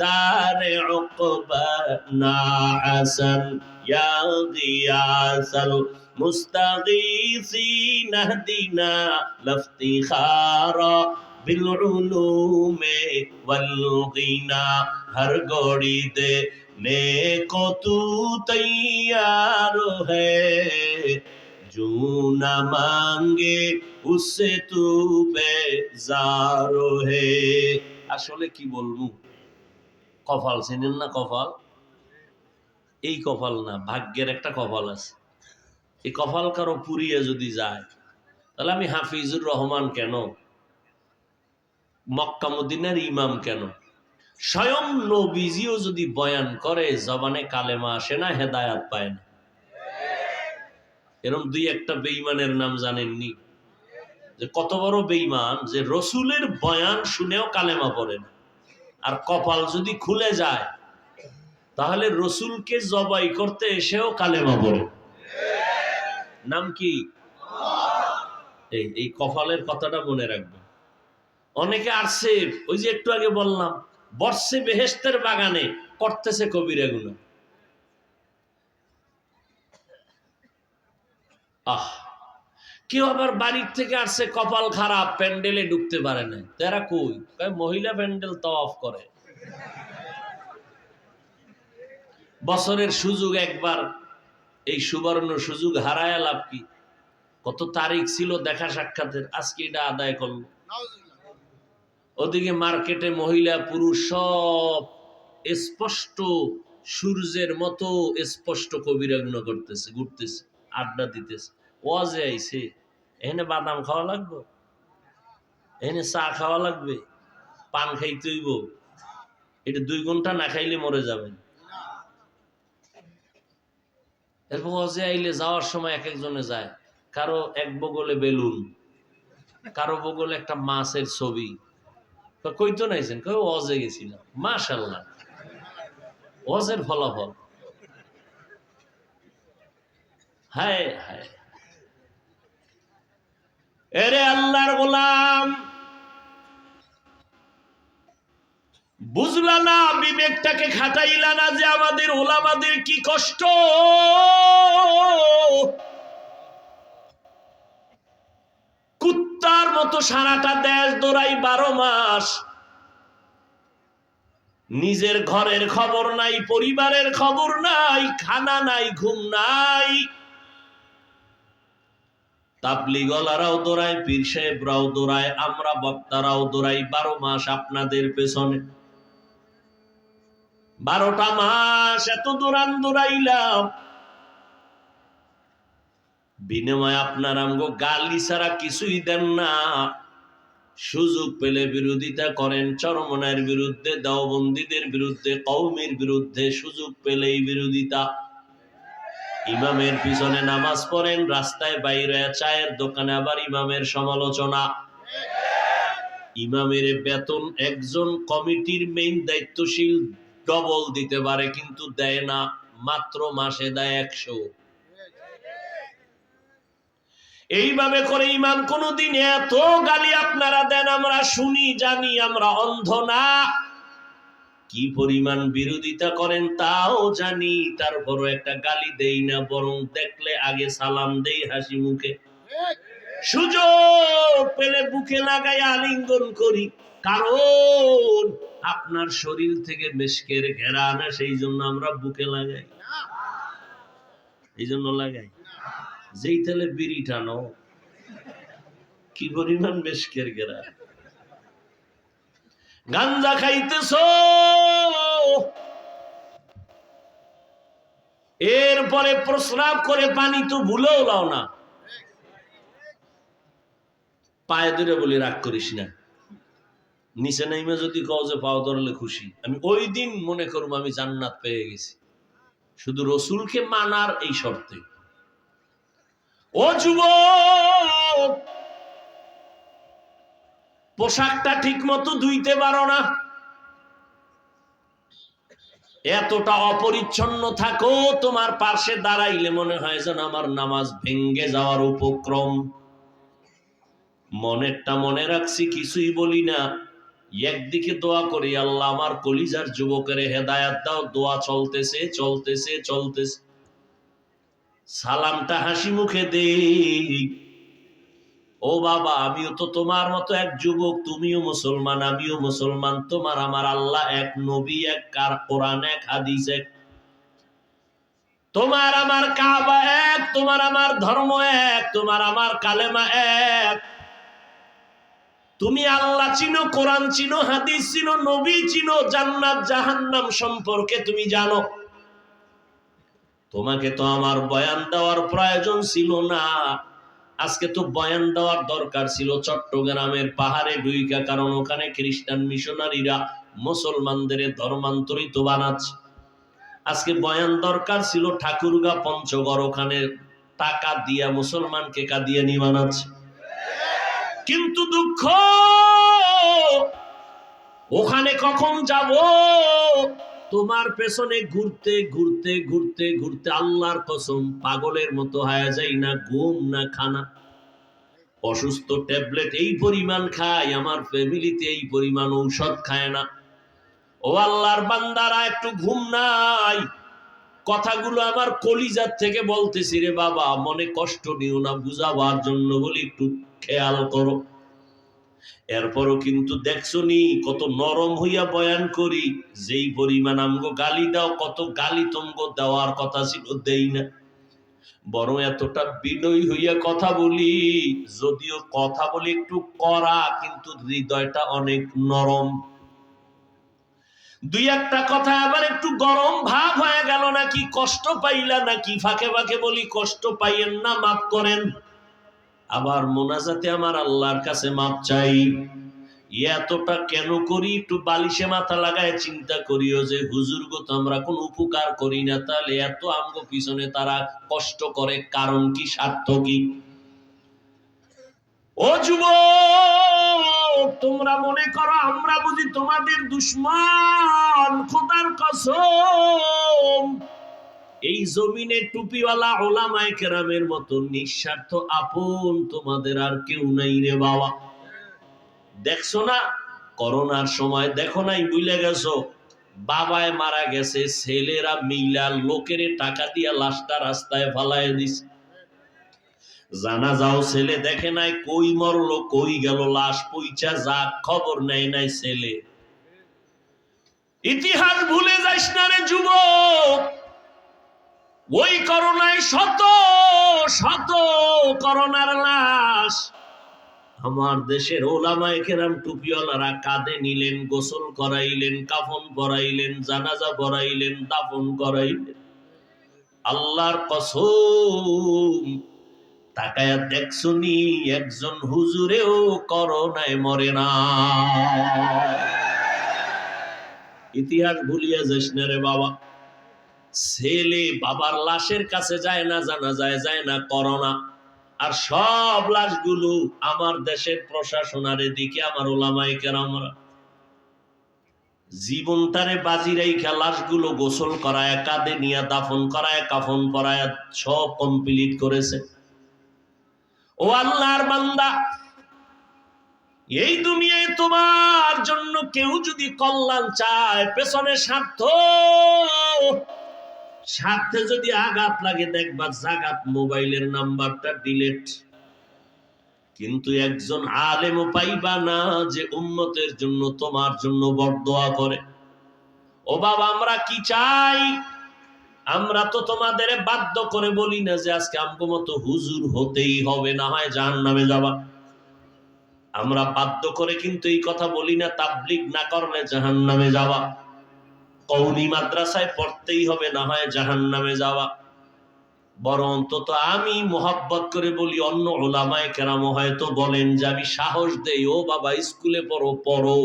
দারে উকবানা হাসান, ইয়া গিয়াসাল মুস্তাগীসিন ইহদিনা লাফতিখারা বিল উলুমে ওয়াল গিনা। হর গড়ি দে नेको तू तैयार है, जो न मांगे उससे तू बेजार है। আসলে কি বলবো, কপাল চেনেন না? কপাল, এই কপাল না, ভাগ্যের একটা কপাল আছে। এই কপাল কারো পুরিয়ে যদি যায়, তাহলে আমি হাফিজুর রহমান কেন, মক্কা মদিনার ইমাম কেন? স্বয়ং নবীজিও যদি বয়ান করে জবানে কালেমা আসে না, হেদায়াত পায় না। এরকম দুই একটা বেঈমানের নাম জানেননি? যে কত বড় বেঈমান, যে রসুলের বয়ান শুনেও কালেমা পড়ে না। আর কপাল যদি খুলে যায়, তাহলে রসুলকে জবাই করতে এসেও কালেমা পড়ে। নাম কি? এই কপালের কথাটা মনে রাখবেন। অনেকে আসছে, ওই যে একটু আগে বললাম, বর্ষে বেহেশতের বাগানে করতেছে কবিরা গুনাহ। কেউ আবার বাড়ির থেকে আসছে, কপাল খারাপ, প্যান্ডেলে ঢুকতে পারে না। তারা কই? মহিলা প্যান্ডেল তাওয়াফ করে। বছরের সুযোগ একবার, এই সুবর্ণ সুযোগ হারায় লাভ কি? কত তারিখ ছিল দেখা সাক্ষাতের, আজকে এটা আদায় করলো। ওদিকে মার্কেটে মহিলা পুরুষ সব স্পষ্ট সূর্যের মতো স্পষ্ট কবিরা গুনাহ করতেছে, ঘুরতেছে, আড্ডা দিতেছে। ওয়াজে আইছে, এখানে বাদাম খাওয়া লাগবে, এখানে চা খাওয়া লাগবে, পান খাইতে হইব, এটা 2 ঘন্টা না খাইলে মরে যাবেন। এরপর ওয়াজে আইলে যাওয়ার সময় এক একজনে যায়, কারো এক বগলে বেলুন, কারো বগলে একটা মাছের ছবি। কই তো নাইছেন? কই ওয়াজে গেছিলাম। মাশাআল্লাহ, ওয়াজের ফলাফল। হায় হায়, এরে আল্লাহর গোলাম, বুঝলা না, বিবেকটাকে খাটাইলা না যে আমাদের ওলামাদের কি কষ্ট। কুত্তার মতো সারাটা দেশ দৌড়াই 12 মাস, নিজের ঘরের খবর নাই, পরিবারের খবর নাই, খানা নাই, ঘুম নাই। তাবলীগওয়ালারাও দৌড়ায়, পীর সাহেবরাও দৌড়ায়, আমরা বক্তারাও দৌড়াই 12 মাস আপনাদের পেছনে। 12টা মাস এত দৌড়াইলাম, বিনিময়ে আপনার আমগো গালি ছাড়া কিছুই দেন না। সুযোগ পেলে বিরোধিতা করেন, চরমনায়ের বিরুদ্ধে, দেওবন্দীদের বিরুদ্ধে, কওমের বিরুদ্ধে সুযোগ পেলেই বিরোধিতা। ইমামের পিছনে নামাজ পড়েন, রাস্তায় বাইরে চায়ের দোকানে আবার ইমামের সমালোচনা। ইমামের বেতন একজন কমিটির মেইন দায়িত্বশীল ডবল দিতে পারে, কিন্তু দেয় না, মাত্র মাসে দেয় 100। এইভাবে করে ইমাম কোনদিন এত গালি আপনারা দেন, আমরা শুনি, জানি, আমরা অন্ধ না। কি পরিমাণ বিরোধিতা করেন তাও জানি, তারপরও একটা গালি দেই না, বরং দেখলে আগে সালাম দেই হাসি মুখে। সুযোগ পেলে বুকে লাগাই আলিঙ্গন করি, কারণ আপনার শরীর থেকে মেশকের ঘেরান আসে, সেই জন্য আমরা বুকে লাগাই। এই জন্য লাগাই, যেই তেলে বিড়ি টানো, কি পরিমাণ মেশকের ঘেরান। গাঞ্জা খাইতেছ, এরপরে প্রস্রাব করে পানি তো ভুলেও লাও না। পায়ে ধরে বলি রাগ করিস না, নিচে নাইমে যদি কও যে পাও ধরলে খুশি, আমি ওই দিন মনে করব আমি জান্নাত পেয়ে গেছি, শুধু রসুলকে মানার এই শর্তে। ও যুবক, পোশাকটা ঠিক মতো ধুইতে পারো না, এতটা অপরিচ্ছন্ন থাকো, তোমার পাশে দাঁড়াইলে মনে হয় যেন আমার নামাজ ভেঙ্গে যাওয়ার উপক্রম। মনেরটা মনে রাখছি, কিছুই বলি না, একদিকে দোয়া করি, আল্লাহ আমার কলিজার যুবকের হেদায়াত দাও। দোয়া চলতেছে চলতেছে চলতেছে, সালামটা হাসি মুখে দেই। ও বাবা, আমিও তো তোমার মতো এক যুবক, তুমিও মুসলমান, আমিও মুসলমান, তোমার আমার আল্লাহ এক, নবী এক, কোরআন এক, হাদিস এক, তোমার আমার কাবা এক, তোমার আমার ধর্ম এক, তোমার আমার কালেমা এক। তুমি আল্লাহ চিনো, কোরআন চিনো, হাদিস চিনো, নবী চিনো, জান্নাত জাহান্নাম সম্পর্কে তুমি জানো। তোমাকে তো আমার বয়ান দেওয়ার প্রয়োজন ছিল না, আজকে তো বয়ান দেওয়ার দরকার ছিল চট্টগ্রামের পাহাড়ে ঢুইকা, কারণ ওখানে খ্রিস্টান মিশনারিরা মুসলমানদের ধর্মান্তরিত বানাচ্ছে। আজকে বয়ান দরকার ছিল ঠাকুরগা পঞ্চগড়, ওখানে টাকা দিয়া মুসলমানকে কাদিয়ানি বানাচ্ছে। কিন্তু দুঃখ, ওখানে কখন যাব? তোমার পেছনে ঘুরতে ঘুরতে ঘুরতে ঘুরতে আল্লাহর কসম পাগলের মতো হয়ে যাই না, ঘুম না খানা। অসুস্থ ট্যাবলেট এই পরিমাণ খাই, আমার ফ্যামিলিতে এই পরিমাণ ঔষধ খায় না। ও আল্লাহর বান্দারা, একটু ঘুম নাই। কথাগুলো আমার কলিজার থেকে বলতেছি রে বাবা, মনে কষ্ট নিও না, বুঝাবার জন্য বলি, একটু খেয়াল করো। এরপরও কিন্তু দেখছো নি কত নরম হইয়া বয়ান করি, যেই পরিমাণ আমগো গালি দাও, কত গালি তোমগো দেওয়ার কথা ছিল দেই না, বরং এতটা বিনয়ী হইয়া কথা বলি। যদিও কথা বলি একটু কড়া, কিন্তু হৃদয়টা অনেক নরম। দুই একটা কথা আবার একটু গরম ভাব হয়ে গেল নাকি, কষ্ট পাইলা নাকি, ফাঁকে ফাঁকে বলি কষ্ট পাইয়েন না, মাফ করেন। আবার মোনাজাতে আমার আল্লাহর কাছে মাপ চাই। এতটা কেন করি? একটু বালিশে মাথা লাগায় চিন্তা করিও যে হুজুর গো তো আমরা কোন উপকার করি না, তাহলে এত আমগো পিছনে তারা কষ্ট করে, কারণ কি, স্বার্থ কি? ও যুবক, তোমরা মনে করো আমরা বুঝি তোমাদের দুশমন? খোদার কসম, এই জমিনে টুপিওয়ালা ওলামায়ে কেরামের মতো নিঃস্বার্থ আপন তোমাদের আর কেউ নাই রে বাবা। দেখছো না করোনার সময়, দেখো নাই, বুঝলে গেছো, বাবায় মারা গেছে, ছেলেরা মিলা লোকের টাকা দিয়া লাশটা রাস্তায় ফালায় দিছে। জানাজাও ছেলে দেখে নাই, কই মরলো, কই গেল লাশ, পইচা যাক, খবর নেয় নাই ছেলে। ইতিহাস ভুলে যাইস না রে যুবক। ওই করোনায় শত শত করোনার লাশ আমার দেশের ওলামায়ে কেরাম টুপিওয়ালারা কাঁধে নিলেন, গোসল করাইলেন, কাফন পরাইলেন, জানাজা পরাইলেন, দাফন করাইলেন। আল্লাহর কসম, তাকায়া দেখছুনি একজন হুজুরেও করোনায় মরে না। ইতিহাস ভুলিয়া যাস না রে বাবা। ছেলে বাবার লাশের কাছে যায় না, জানাজায় যায় না, করোনা। আর সব লাশগুলো আমার দেশের প্রশাসনের দিকে আমার ওলামায়ে কেরামরা জীবনটারে বাজি রাইখা লাশগুলো গোসল করায়, কাঁধে নিয়ে দাফন করায়, কাফন পরায় সব কমপ্লিট করেছে। ও আল্লাহর বান্দা, এই দুনিয়ায় তোমার জন্য কেউ যদি কল্যাণ চায়, পেছনে স্বার্থে যদি আঘাত লাগে, দেখবা জাগাত মোবাইলের নাম্বারটা ডিলেট। কিন্তু একজন আলেমও পাইবা না যে উম্মতের জন্য তোমার জন্য বরদোয়া করে। ও বাবা, আমরা কি চাই? আমরা তো তোমাদের বাধ্য করে বলি না যে আজকে আমগো মতো হুজুর হতেই হবে, না হয় জাহান্নামে যাবা। আমরা বাধ্য করে কিন্তু এই কথা বলি না তাবলীগ না করলে জাহান্নামে যাবা, কওমি মাদ্রাসায় পড়তেই হবে, না হয় জাহান্নামে যাবা। বরং অন্তত আমি মোহাব্বত করে বলি, অন্য উলামায়ে কেরাম হয়তো বলেন যে আমি সাহস দেই, ও বাবা স্কুলে পড়ো,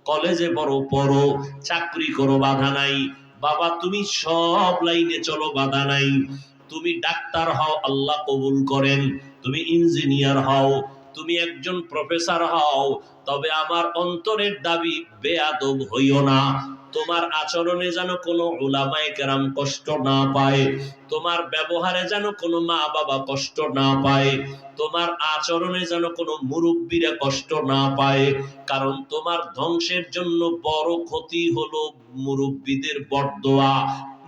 কলেজে পড়ো, চাকরি করো, বাধা নাই। বাবা তুমি সব লাইনে চলো, বাধা নাই। তুমি ডাক্তার হও, আল্লাহ কবুল করেন। তুমি ইঞ্জিনিয়ার হও, তুমি একজন প্রফেসর হও, তবে আমার অন্তরের দাবি বেয়াদব হইও না। তোমার আচরণে যেন কোনো উলামায়ে কেরাম কষ্ট না পায়, তোমার ব্যবহারে যেন কোনো মা বাবা কষ্ট না পায়, তোমার আচরণে যেন কোনো মুরব্বীরা কষ্ট না পায়। কারণ তোমার ধ্বংসের জন্য বড় ক্ষতি হলো মুরব্বীদের বরদোয়া,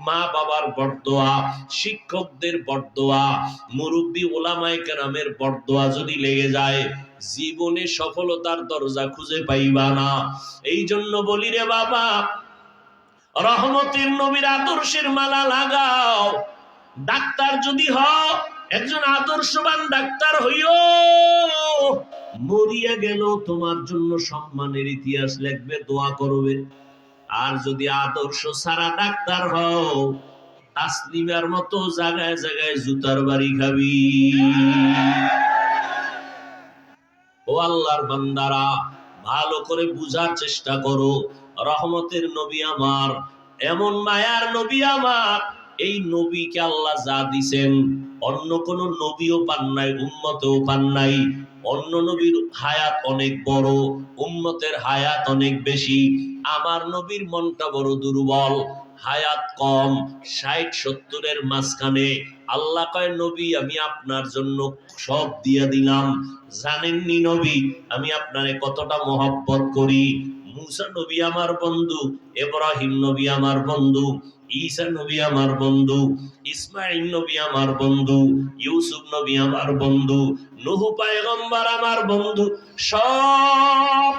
মা বাবার বরদোয়া, শিক্ষকদের বরদোয়া, মুরব্বী ওলামায়ে কেরামের বরদোয়া যদি লেগে যায়, জীবনে সফলতার দরজা খুঁজে পাইবা না। এই জন্য বলি রে বাবা, রহমতের নবীর আদর্শের মালা লাগাও। ডাক্তার যদি হও, একজন আদর্শবান ডাক্তার হইও। মরিয়া গেল তোমার জন্য সম্মানের ইতিহাস লিখবে, দোয়া করবে। আর যদি আদর্শ সারা ডাক্তার হও, তাসলিমার মতো জায়গায় জায়গায় জুতার বাড়ি খাবি। ও আল্লাহর বান্দারা, ভালো করে বুঝার চেষ্টা করো। রহমতের নবী আমার, এমন মায়ার নবী আমার, এই নবীকে আল্লাহ যা দিছেন অন্য কোন নবীও পান নাই, উম্মতেও পান নাই। অন্য নবীর হায়াত অনেক বড়, উম্মতের হায়াত অনেক বেশি। আমার নবীর মনটা বড় দুর্বল, হায়াত কম, ৬০-৭০-এর মাঝখানে। আল্লাহ কয়, নবী আমি আপনার জন্য সব দিয়া দিলাম। জানেননি নবী আমি আপনারে কতটা মহব্বত করি। মুসা নবী আমার বন্ধু, ইব্রাহিম নবী আমার বন্ধু, ঈসা নবী আমার বন্ধু, ইসমাঈল নবী আমার বন্ধু, ইউসুফ নবী আমার বন্ধু, নূহ পয়গম্বর আমার বন্ধু। সব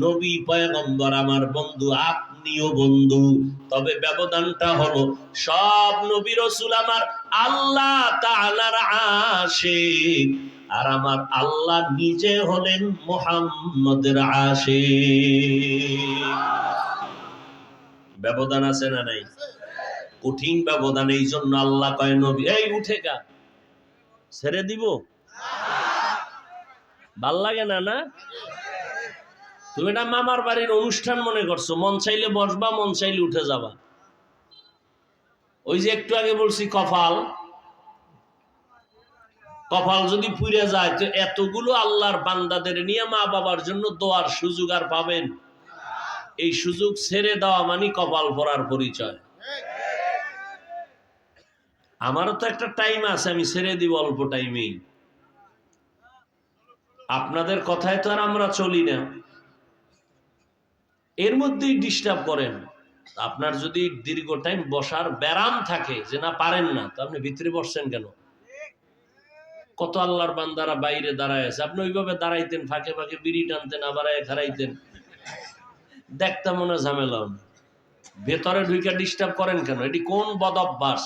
নবী পয়গম্বর আমার বন্ধু, আপনিও বন্ধু। তবে ব্যবধানটা হলো, সব নবী রাসূল আমার আল্লাহ তাআলার আশিক, আর আমার আল্লাহ নিজে হলেন মুহাম্মদের আশিক। ব্যবধান আছে না নাই? কঠিন ব্যবধান। এই জন্য আল্লাহ কয়, নবী এই উঠে গা, ছেড়ে দিব? ভাল লাগে না? না, তুমি এটা মামার বাড়ির অনুষ্ঠান মনে করছো, মন চাইলে বসবা, মন চাইলে উঠে যাবা। ওই যে একটু আগে বলছি, কপাল যদি পুড়ে যায়, তো এতগুলো আল্লাহর বান্দাদের নিয়ে মা বাবার জন্য দোয়ার সুযোগ আর পাবেন? এই সুযোগ ছেড়ে দেওয়া মানে কপাল পড়ার পরিচয়। আমারও তো একটা টাইম আছে, আমি ছেড়ে দিব অল্প টাইমেই। আপনাদের কথায় তো আর আমরা চলি না, এর মধ্যেই ডিস্টার্ব করেন। আপনার যদি দীর্ঘ টাইম বসার ব্যারাম থাকে, যে না পারেন না, তো আপনি ভিতরে বসছেন কেন? কত আল্লাহর বান্দারা বাইরে দাঁড়ায় আছে, আপনি ওইভাবে দাঁড়াইতেন, ফাঁকে ফাঁকে বিড়ি টানতেন, আবার খারাইতেন, দেখতাম মনে ঝামেলা। ভেতরে ঢুইকা ডিস্টার্ব করেন কেন? এটি কোন বদ অভ্যাস?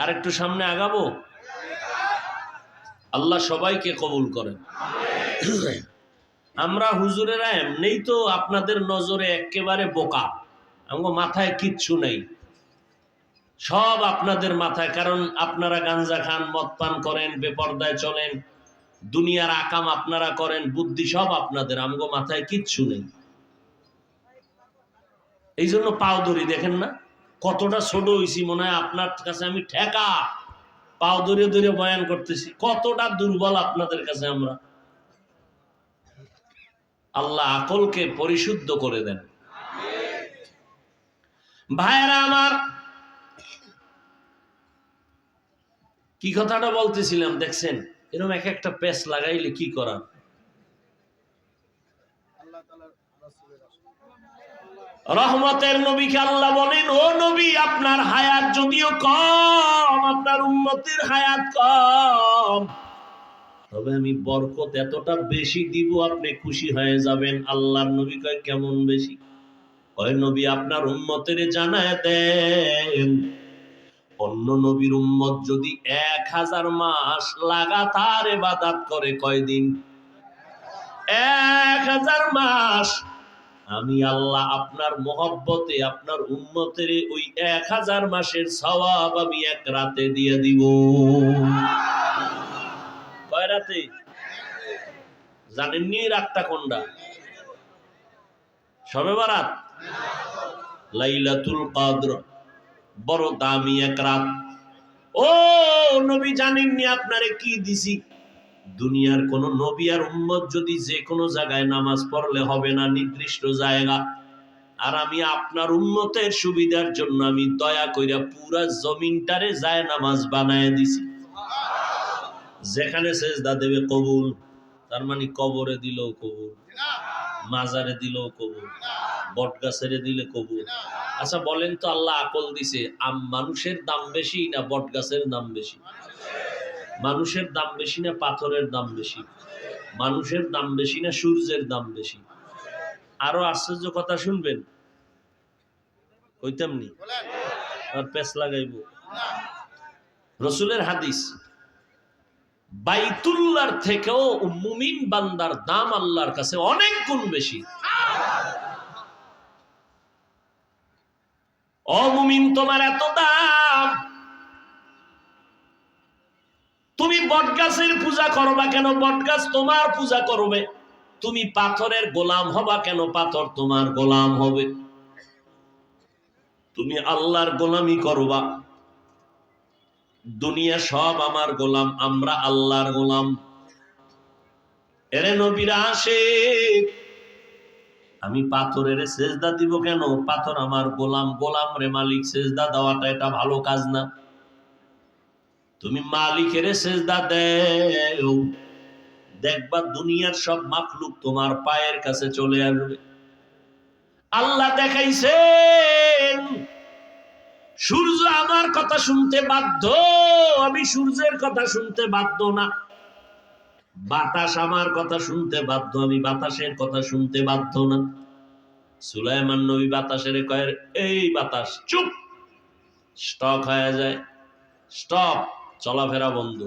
আর একটু সামনে আগাবো? আল্লাহ সবাইকে কবুল করেন। আমরা হুজুরেরা এমনিই তো আপনাদের নজরে একেবারে বোকা, আমার মাথায় কিচ্ছু নেই, সব আপনাদের মাথায়। কারণ আপনারা গাঞ্জা খান, মদ পান করেন, বেপরদায় চলেন, দুনিয়ার আকাম আপনারা করেন, বুদ্ধি সব আপনাদের, আমগো মাথায় কিচ্ছু নেই। এই জন্য পাও ধরি, দেখেন না কতটা ছোট হয়েছি, মনে হয় আপনার কাছে আমি ঠেকা, পাও ধরে ধরে বয়ান করতেছি, কতটা দুর্বল আপনাদের কাছে আমরা। আল্লাহ আকলকে পরিশুদ্ধ করে দেন। ভাইরা আমার, কি কথাটা বলতেছিলাম দেখছেন, এরকম এক একটা পেস লাগাইলে কি করা। রহমতের নবীকে আল্লাহ বলেন, ও নবী আপনার হায়াত যদিও কম, আপনার উম্মতের হায়াত কম, তবে আমি বরকত এতটা বেশি দিব আপনি খুশি হয়ে যাবেন। আল্লাহর নবী কয় কেমন বেশি? কয় নবী আপনার উম্মতের জানায় দেন, অন্য নবীর উম্মত যদি 1000 মাস লাগাতার ইবাদত করে, কয়দিন? 1000 মাস। আমি আল্লাহ আপনার মহব্বতে আপনার উম্মতের ওই 1000 মাসের সওয়াব আমি এক রাতে দিয়ে দিব। কয় রাতে? জানেননি রাতটা কোনটা? শবে বারাত, লাইলাতুল কদর, বড় দামি এক রাত। ও নবী জানেননি আপনারে কি দিছি? দুনিয়ার কোন নবী আর উম্মত যদি যে কোনো জায়গায় নামাজ পড়লে হবে না, নির্দিষ্ট জায়গা, আর আমি আপনার উম্মতের সুবিধার জন্য আমি দয়া কইরা পুরা জমিনটারে যায় নামাজ বানায় দিছি। যেখানে সেজদা দেবে কবুল, তার মানে কবরে দিলেও কবুল, মাজারে দিলেও কবুল, বট গাছেরে দিলে কবুল। আচ্ছা বলেন তো, আল্লাহ আকল দিছে, মানুষের দাম বেশি না বট গাছের দাম বেশি? মানুষের দাম বেশি না পাথরের দাম বেশি? মানুষের দাম বেশি না সূর্যের দাম বেশি? আরো আশ্চর্য কথা শুনবেন, কইতামনি আর পেছ লাগাইব। রাসূলের হাদিস, বাইতুল্লাহর থেকেও মুমিন বান্দার দাম আল্লাহর কাছে অনেক গুণ বেশি। ও মুমিন, তোমার এত দাম, তুমি বটগাছের পূজা করবা কেন? বটগাছ তোমার পূজা করবে। তুমি পাথরের গোলাম হবা কেন? পাথর তোমার গোলাম হবে। তুমি আল্লাহর গোলামি করবা। দুনিয়া সব আমার গোলাম, আমরা আল্লাহর গোলাম। এরে নবীরা আসে, আমি পাথরের সেজদা দিব কেন? পাথর আমার গোলাম, গোলাম রে মালিক সেজদা দেওয়াটা এটা ভালো কাজ না। তুমি মালিকের সেজদা দেও, দেখবা দুনিয়ার সব মাখলুক তোমার পায়ের কাছে চলে আসবে। আল্লাহ দেখাইছেন, সূর্য আমার কথা শুনতে বাধ্য, আমি সূর্যের কথা শুনতে বাধ্য না। বাতাস আমার কথা শুনতে বাধ্য, আমি বাতাসের কথা শুনতে বাধ্য না। সুলাইমান নবী বাতাসের কয়ের, এই বাতাস চুপ, স্টক হয়ে যায়, স্টপ, চলাফেরা বন্ধ,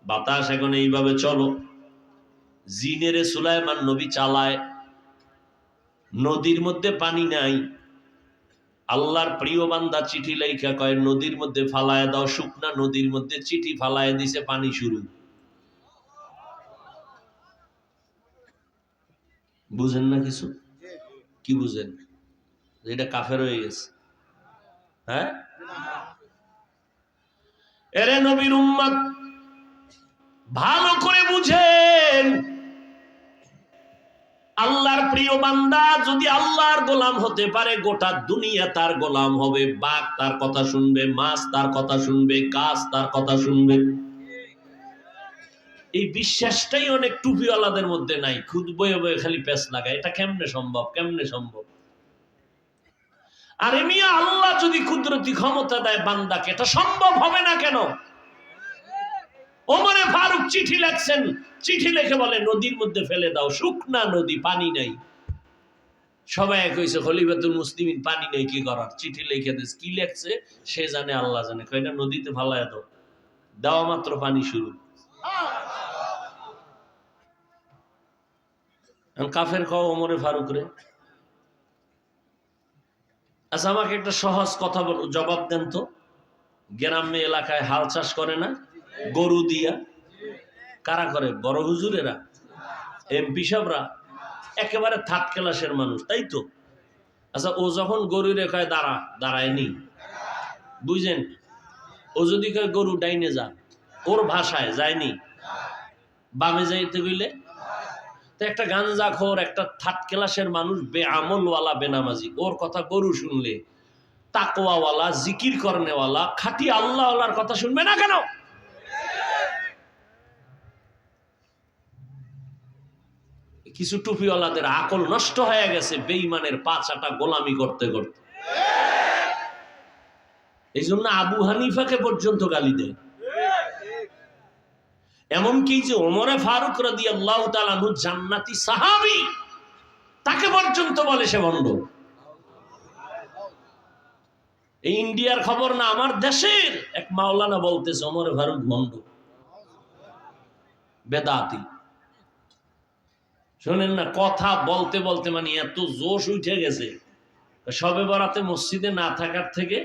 বাতাস এখন এইভাবে চলো। জিনেরে সুলাইমান নবী চালায়। নদীর মধ্যে পানি নাই, আল্লাহর প্রিয় বান্দা চিঠি লেখা কয় নদীর মধ্যে ফালায় দাও, শুকনা নদীর মধ্যে চিঠি ফালায় দিছে, পানি শুরু। বুঝেন না কিছু? কি বুঝেন? এটা কাফের হয়ে গেছে। হ্যাঁ, এরে নবীর উম্মত ভালো করে বুঝেন, আল্লাহর প্রিয় বান্দা যদি আল্লাহর গোলাম হতে পারে, গোটা দুনিয়া তার গোলাম হবে। বাঘ তার কথা শুনবে, মাছ তার কথা শুনবে, গাছ তার কথা শুনবে। এই বিশ্বাসটাই অনেক টুপিওয়ালাদের মধ্যে নাই, খুদ বয়ে বয়ে খালি পেছ লাগায়। এটা কেমনে সম্ভব? কেমনে সম্ভব? আর মিয়া, আল্লাহ যদি কুদরতি ক্ষমতা দেয় বান্দাকে, এটা সম্ভব হবে না কেন? ওমরে ফারুক চিঠি লেখছেন, চিঠি লিখে বলে নদীর মধ্যে ফেলে দাও, শুকনা নদী, পানি নাই। সবাই কইছে খলিফাতুল মুসলিমিন পানি নেই, কি করার, চিঠি লিখে দিস, কি লেখছে সে জানে, আল্লাহ জানে, কয়টা নদীতে ফালায় দাও, দেওয়া মাত্র পানি শুরু। কাফের খাও ওমরে ফারুক রে। আচ্ছা আমাকে একটা সহজ কথা বল, জবাব দেন তো, গ্রাম্য এলাকায় হাল চাষ করে না গরু দিয়া? কারা করে? বড় হুজুরেরা, এমপি সাহেবরা, একেবারে থার্ড ক্লাসের মানুষ, তাই তো? আচ্ছা ও যখন গরু রেখায় দাঁড়ায়নি, বুঝেন, ও যদি কয় গরু ডাইনে যা, ওর ভাষায় যায়নি, বামে যাইতে গইলে তো একটা গাঞ্জাখোর, একটা থার্ড ক্লাসের মানুষ, বেআমলওয়ালা, বেনামাজি, ওর কথা গরু শুনলে তাকওয়াওয়ালা, জিকির করনেওয়ালা, খাঁটি আল্লাহওয়ালার কথা শুনবে না কেন? কিছু টুপিওয়ালাদের আকল নষ্ট হয়ে গেছে বেঈমানের পাঁচাটা গোলামি করতে করতে। এই জন্য আবু হানিফাকে পর্যন্ত গালি দেয়। এমনকি যে ওমরে ফারুক রাদিয়াল্লাহু তাআলা আনহু জান্নাতি সাহাবী, তাকে পর্যন্ত বলে সে ভণ্ড। এই ইন্ডিয়ার খবর না, আমার দেশের এক মাওলানা বলতেছে ওমরে ফারুক ভণ্ড, বেদাতি। শোনেন না, কথা বলতে বলতে মানে এত জোশ উঠে গেছে, শবে বরাতে মসজিদে না থাকার থেকে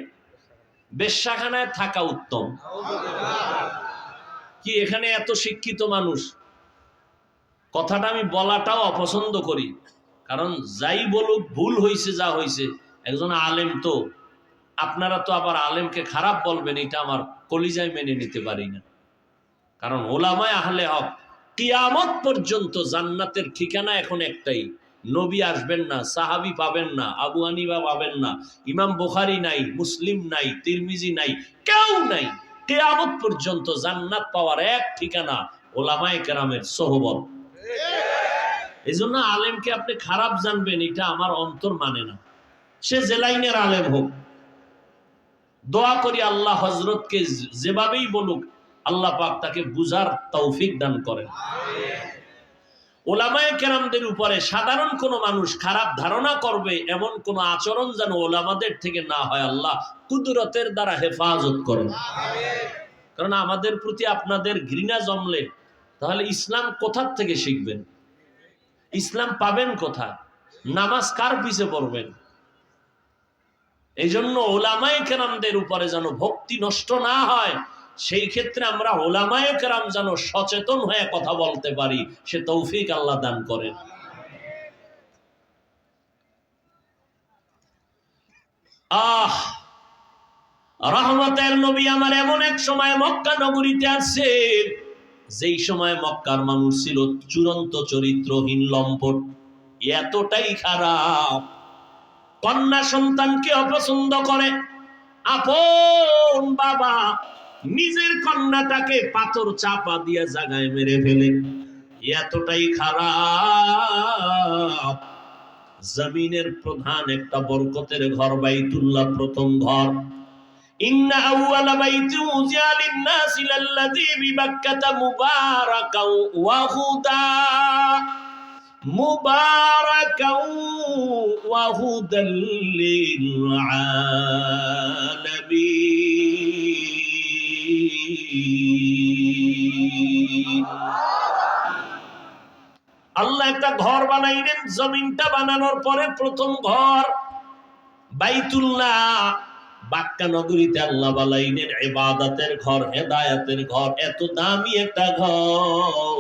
বেশ্যাখানায় থাকা উত্তম। কি এখানে এত শিক্ষিত মানুষ, কথাটা আমি বলাটাও অপছন্দ করি, কারণ যাই বলুক ভুল হয়েছে, যা হয়েছে, একজন আলেম তো, আপনারা তো আবার আলেমকে খারাপ বলবেন, এটা আমার কলিজায় মেনে নিতে পারি না। কারণ ওলামায়ে আহলে হক কিয়ামত পর্যন্ত জান্নাতের ঠিকানা এখন একটাই, নবী আসবেন না, সাহাবী পাবেন না, আবু হানিফা পাবেন না, ইমাম বুখারী নাই, মুসলিম নাই, তিরমিজি নাই, কেউ নাই। কিয়ামত পর্যন্ত জান্নাত পাওয়ার এক ঠিকানা ওলামায়ে কেরামের সোহবত। এই জন্য আলেমকে আপনি খারাপ জানবেন, এটা আমার অন্তর মানে না, সে যে লাইনের আলেম হোক। দোয়া করি আল্লাহ হযরতকে যেভাবেই বলুক, আল্লাহ পাক তাকে বুঝার তৌফিক দান করেন। ওলামায়ে কেরামদের উপরে সাধারণ কোন মানুষ খারাপ ধারণা করবে এমন কোন আচরণ যেন ওলামাদের থেকে না হয়, আল্লাহ কুদরতের দ্বারা হেফাজত করেন। কারণ আমাদের প্রতি আপনাদের ঘৃণা জমলে তাহলে ইসলাম কোথার থেকে শিখবেন? ইসলাম পাবেন কোথায়? নামাজ কার পিছে পড়বেন? এই জন্য ওলামায়ে কেরামদের উপরে যেন ভক্তি নষ্ট না হয়, সেই ক্ষেত্রে আমরা ওলামায়ে কেরাম যেন সচেতন হয়ে কথা বলতে পারি, সে তৌফিক আল্লাহ দান করেন। রহমতের নবী আমার এমন এক সময় মক্কা নগরীতে আসছেন, যেই সময় মক্কার মানুষ ছিল চূড়ান্ত চরিত্রহীন, লম্পট, এতটাই খারাপ, কন্যা সন্তানকে অপছন্দ করে। আপন বাবা নিজের কন্যাটাকে পাথর চাপা দিয়ে জায়গায় মেরে ফেলে, এতটাই খারাপ। জমিনের প্রধান একটা বরকতের ঘর বাইতুল্লাহ, প্রথম ঘর। ইন্না আউওয়ালা বাইতি উযিয়া লিন-নাসি লাল্লাযী বিবাক্কাতা মুবারাকাও ওয়া হুদা, মুবারাকাও ওয়া হুদাল লিল আলামিন। আল্লাহ একটা ঘর বানাইলেন, জমিনটা বানানোর পরে প্রথম ঘর বাইতুল্লাহ, বাক্কা নগরীতে আল্লাহ বানাইলেন ইবাদতের ঘর, হেদায়েতের ঘর। এত দামি একটা ঘর,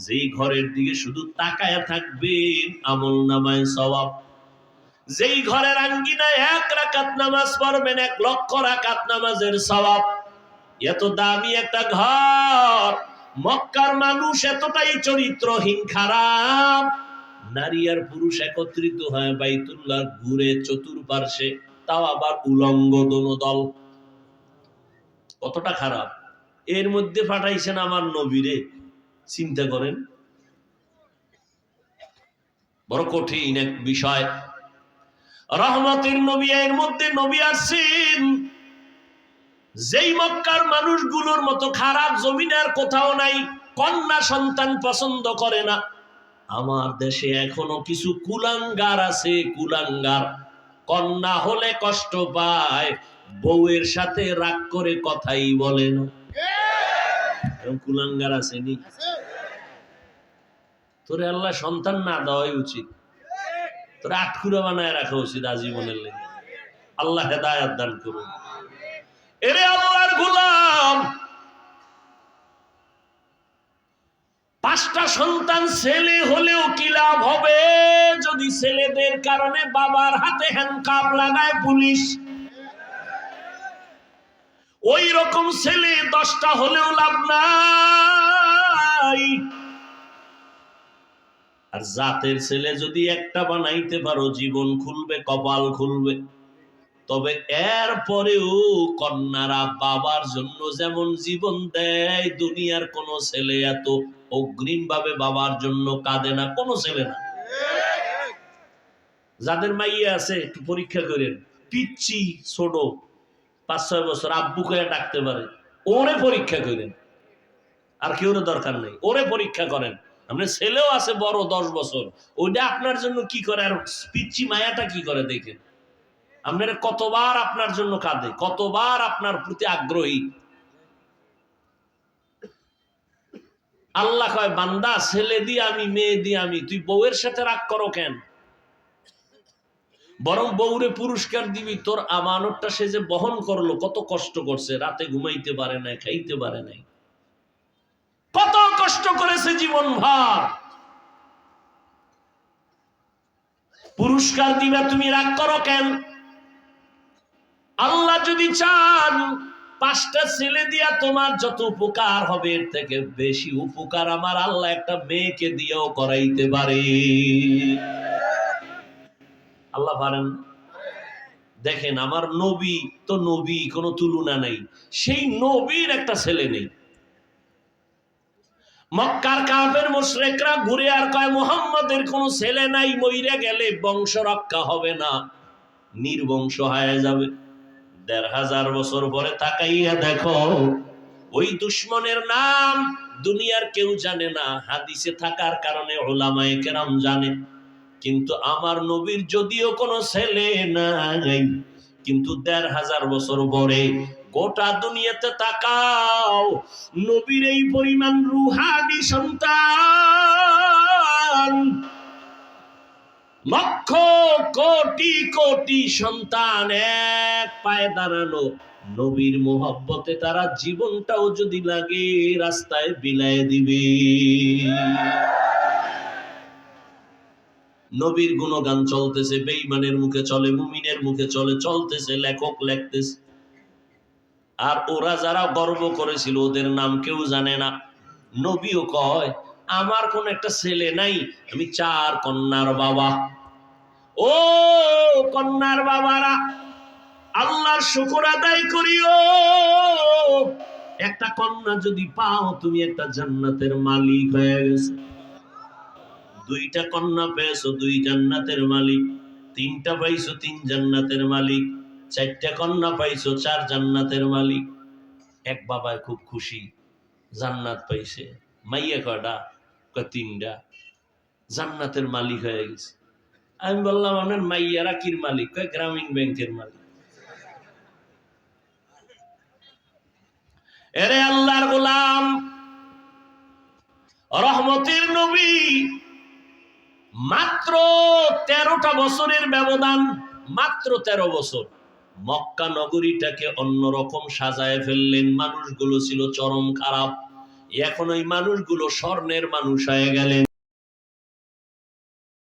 যেই ঘরের দিকে শুধু তাকায়া থাকবেন আমল নামায় সওয়াব। যেই ঘরের আঙ্গিনায় 1 রাকাত নামাজ পড়বেন 1 লক্ষ রাকাত নামাজের সওয়াব। এত দামি একটা ঘর, মক্কার মানুষ এতটাই চরিত্রহীন, খারাপ। নারী আর পুরুষ একত্রিত হয় বাইতুল্লাহ ঘুরে চতুর্পার্শ্বে, তাও আবার উলঙ্গ দোনো দল। কতটা খারাপ! এর মধ্যে পাঠাইছেন আমার নবীরে, চিন্তা করেন, বড় কঠিন এক বিষয়। রহমতের নবী, এর মধ্যে নবী আসছেন যেই মক্কার মানুষগুলোর মতো খারাপ জমিন আর কোথাও নাই। কন্যা সন্তান পছন্দ করে না, আমার দেশে এখনো কিছু কুলাঙ্গার আছে, কুলাঙ্গার। কন্যা হলে কষ্ট পায়, বউয়ের সাথে রাগ করে কথাই বলে না। এরকম কুলাঙ্গার আছে নি? তোরে আল্লাহ সন্তান না দেওয়াই উচিত, তোরে আটকুরা বানায় রাখা উচিত আজীবনের লেগে। আল্লাহ হেদায়েত দান করুন। এরে আল্লাহর গোলাম, 5টা সন্তান ছেলে হলেও কি লাভ হবে যদি ছেলেদের কারণে বাবার হাতে হ্যান্ডকাপ লাগায় পুলিশ? ওই রকম ছেলে 10টা হলেও লাভ নাই। আর জাতের ছেলে যদি একটা বানাইতে পারো, জীবন খুলবে, কপাল খুলবে। তবে এর পরেও কন্যারা বাবার জন্য যেমন জীবন দেয়, দুনিয়ার কোন ছেলে এত অগ্রিম ভাবে বাবার জন্য কাঁদে না, কোন ছেলে না। যাদের মাইয়া আছে একটু পরীক্ষা করেন, পিচ্ছি ছোট 5-6 বছর আব্বু করে ডাকতে পারে, ওরে পরীক্ষা করেন। আর কেউ দরকার নেই, ওরে পরীক্ষা করেন। আপনার ছেলেও আছে বড় 10 বছর, ওইটা আপনার জন্য কি করে, আর পিচ্ছি মায়াটা কি করে দেখেন। আপনার কতবার আপনার জন্য কাঁদে, কতবার আপনার প্রতি আগ্রহী। আল্লাহ কয়, বান্দা ছেলে দিয়ে আমি, মেয়ে দিয়ে আমি, তুই বউয়ের সাথে রাগ করো কেন? বরং বউরে পুরস্কার দিবি, তোর আমানতটা সে যে বহন করলো, কত কষ্ট করছে, রাতে ঘুমাইতে পারে নাই, খাইতে পারে নাই, কত কষ্ট করেছে জীবন ভর। পুরস্কার দিবা, তুমি রাগ করো কেন? আল্লাহ যদি চান 5টা ছেলে দিয়া তোমার যত উপকার হবে, এর থেকে বেশি উপকার আমার আল্লাহ একটা মেয়েকে দিয়েও করাইতে পারে। আল্লাহ পারেন। দেখেন, আমার নবী তো নবী, কোনো তুলনা নাই। সেই নবীর একটা ছেলে নেই। মক্কার কাফের মুশরিকরা ঘুরে আর কয়, মুহাম্মাদের কোনো ছেলে নাই, মইরা গেলে বংশ রক্ষা হবে না, নির্বংশ হয়ে যাবে। 1500 বছর পরে তাকাইয়া দেখো, ওই দুশ্মনের নাম দুনিয়ার কেউ জানে না, হাদিসে থাকার কারণে উলামায়ে কেরাম জানে। কিন্তু আমার নবীর যদিও কোনো ছেলে নাই, কিন্তু 1500 বছর পরে গোটা দুনিয়াতে তাকাও, নবীর এই পরিমাণ রুহানি সন্তান, লক্ষ কোটি কোটি সন্তান এক পায়ে দাঁড়ানো। নবীর মোহব্বতে তারা জীবনটাও যদি লাগে রাস্তায় বিলায় দিবে। নবীর গুণগান চলতেছে, বেঈমানের মুখে চলে, মুমিনের মুখে চলে, চলতেছে, লেখক লেখতেছে। আর ওরা যারা গর্ব করেছিল, ওদের নাম কেউ জানে না। নবীও কয়, আমার কোন একটা ছেলে নাই, আমি 4 কন্যার বাবা। ও কন্যার বাবারা, আল্লাহর শুকর আদায় করিও। একটা কন্যা যদি পাও, তুমি একটা জান্নাতের মালিক হয়ে গেছো। 2টা কন্যা পেয়েছো, 2 জান্নাতের মালিক। 3টা পাইছো, 3 জান্নাতের মালিক। 4টা কন্যা পাইছো, 4 জান্নাতের মালিক। এক বাবায় খুব খুশি, জান্নাত পাইছে। মাইয়া কয়টা? 3টা, জান্নাতের মালিক হয়ে গেছে। আমি বললাম, আপনার মাইয়ারা কির মালিক? গ্রামীণ ব্যাংকের মালিক। এরে আল্লাহর গোলাম, রহমতের নবী, মাত্র 13টা বছরের ব্যবধান, মাত্র 13 বছর মক্কা নগরীটাকে অন্যরকম সাজায় ফেললেন। মানুষগুলো ছিল চরম খারাপ, এখন ওই মানুষগুলো স্বর্ণের মানুষ হয়ে গেলেন।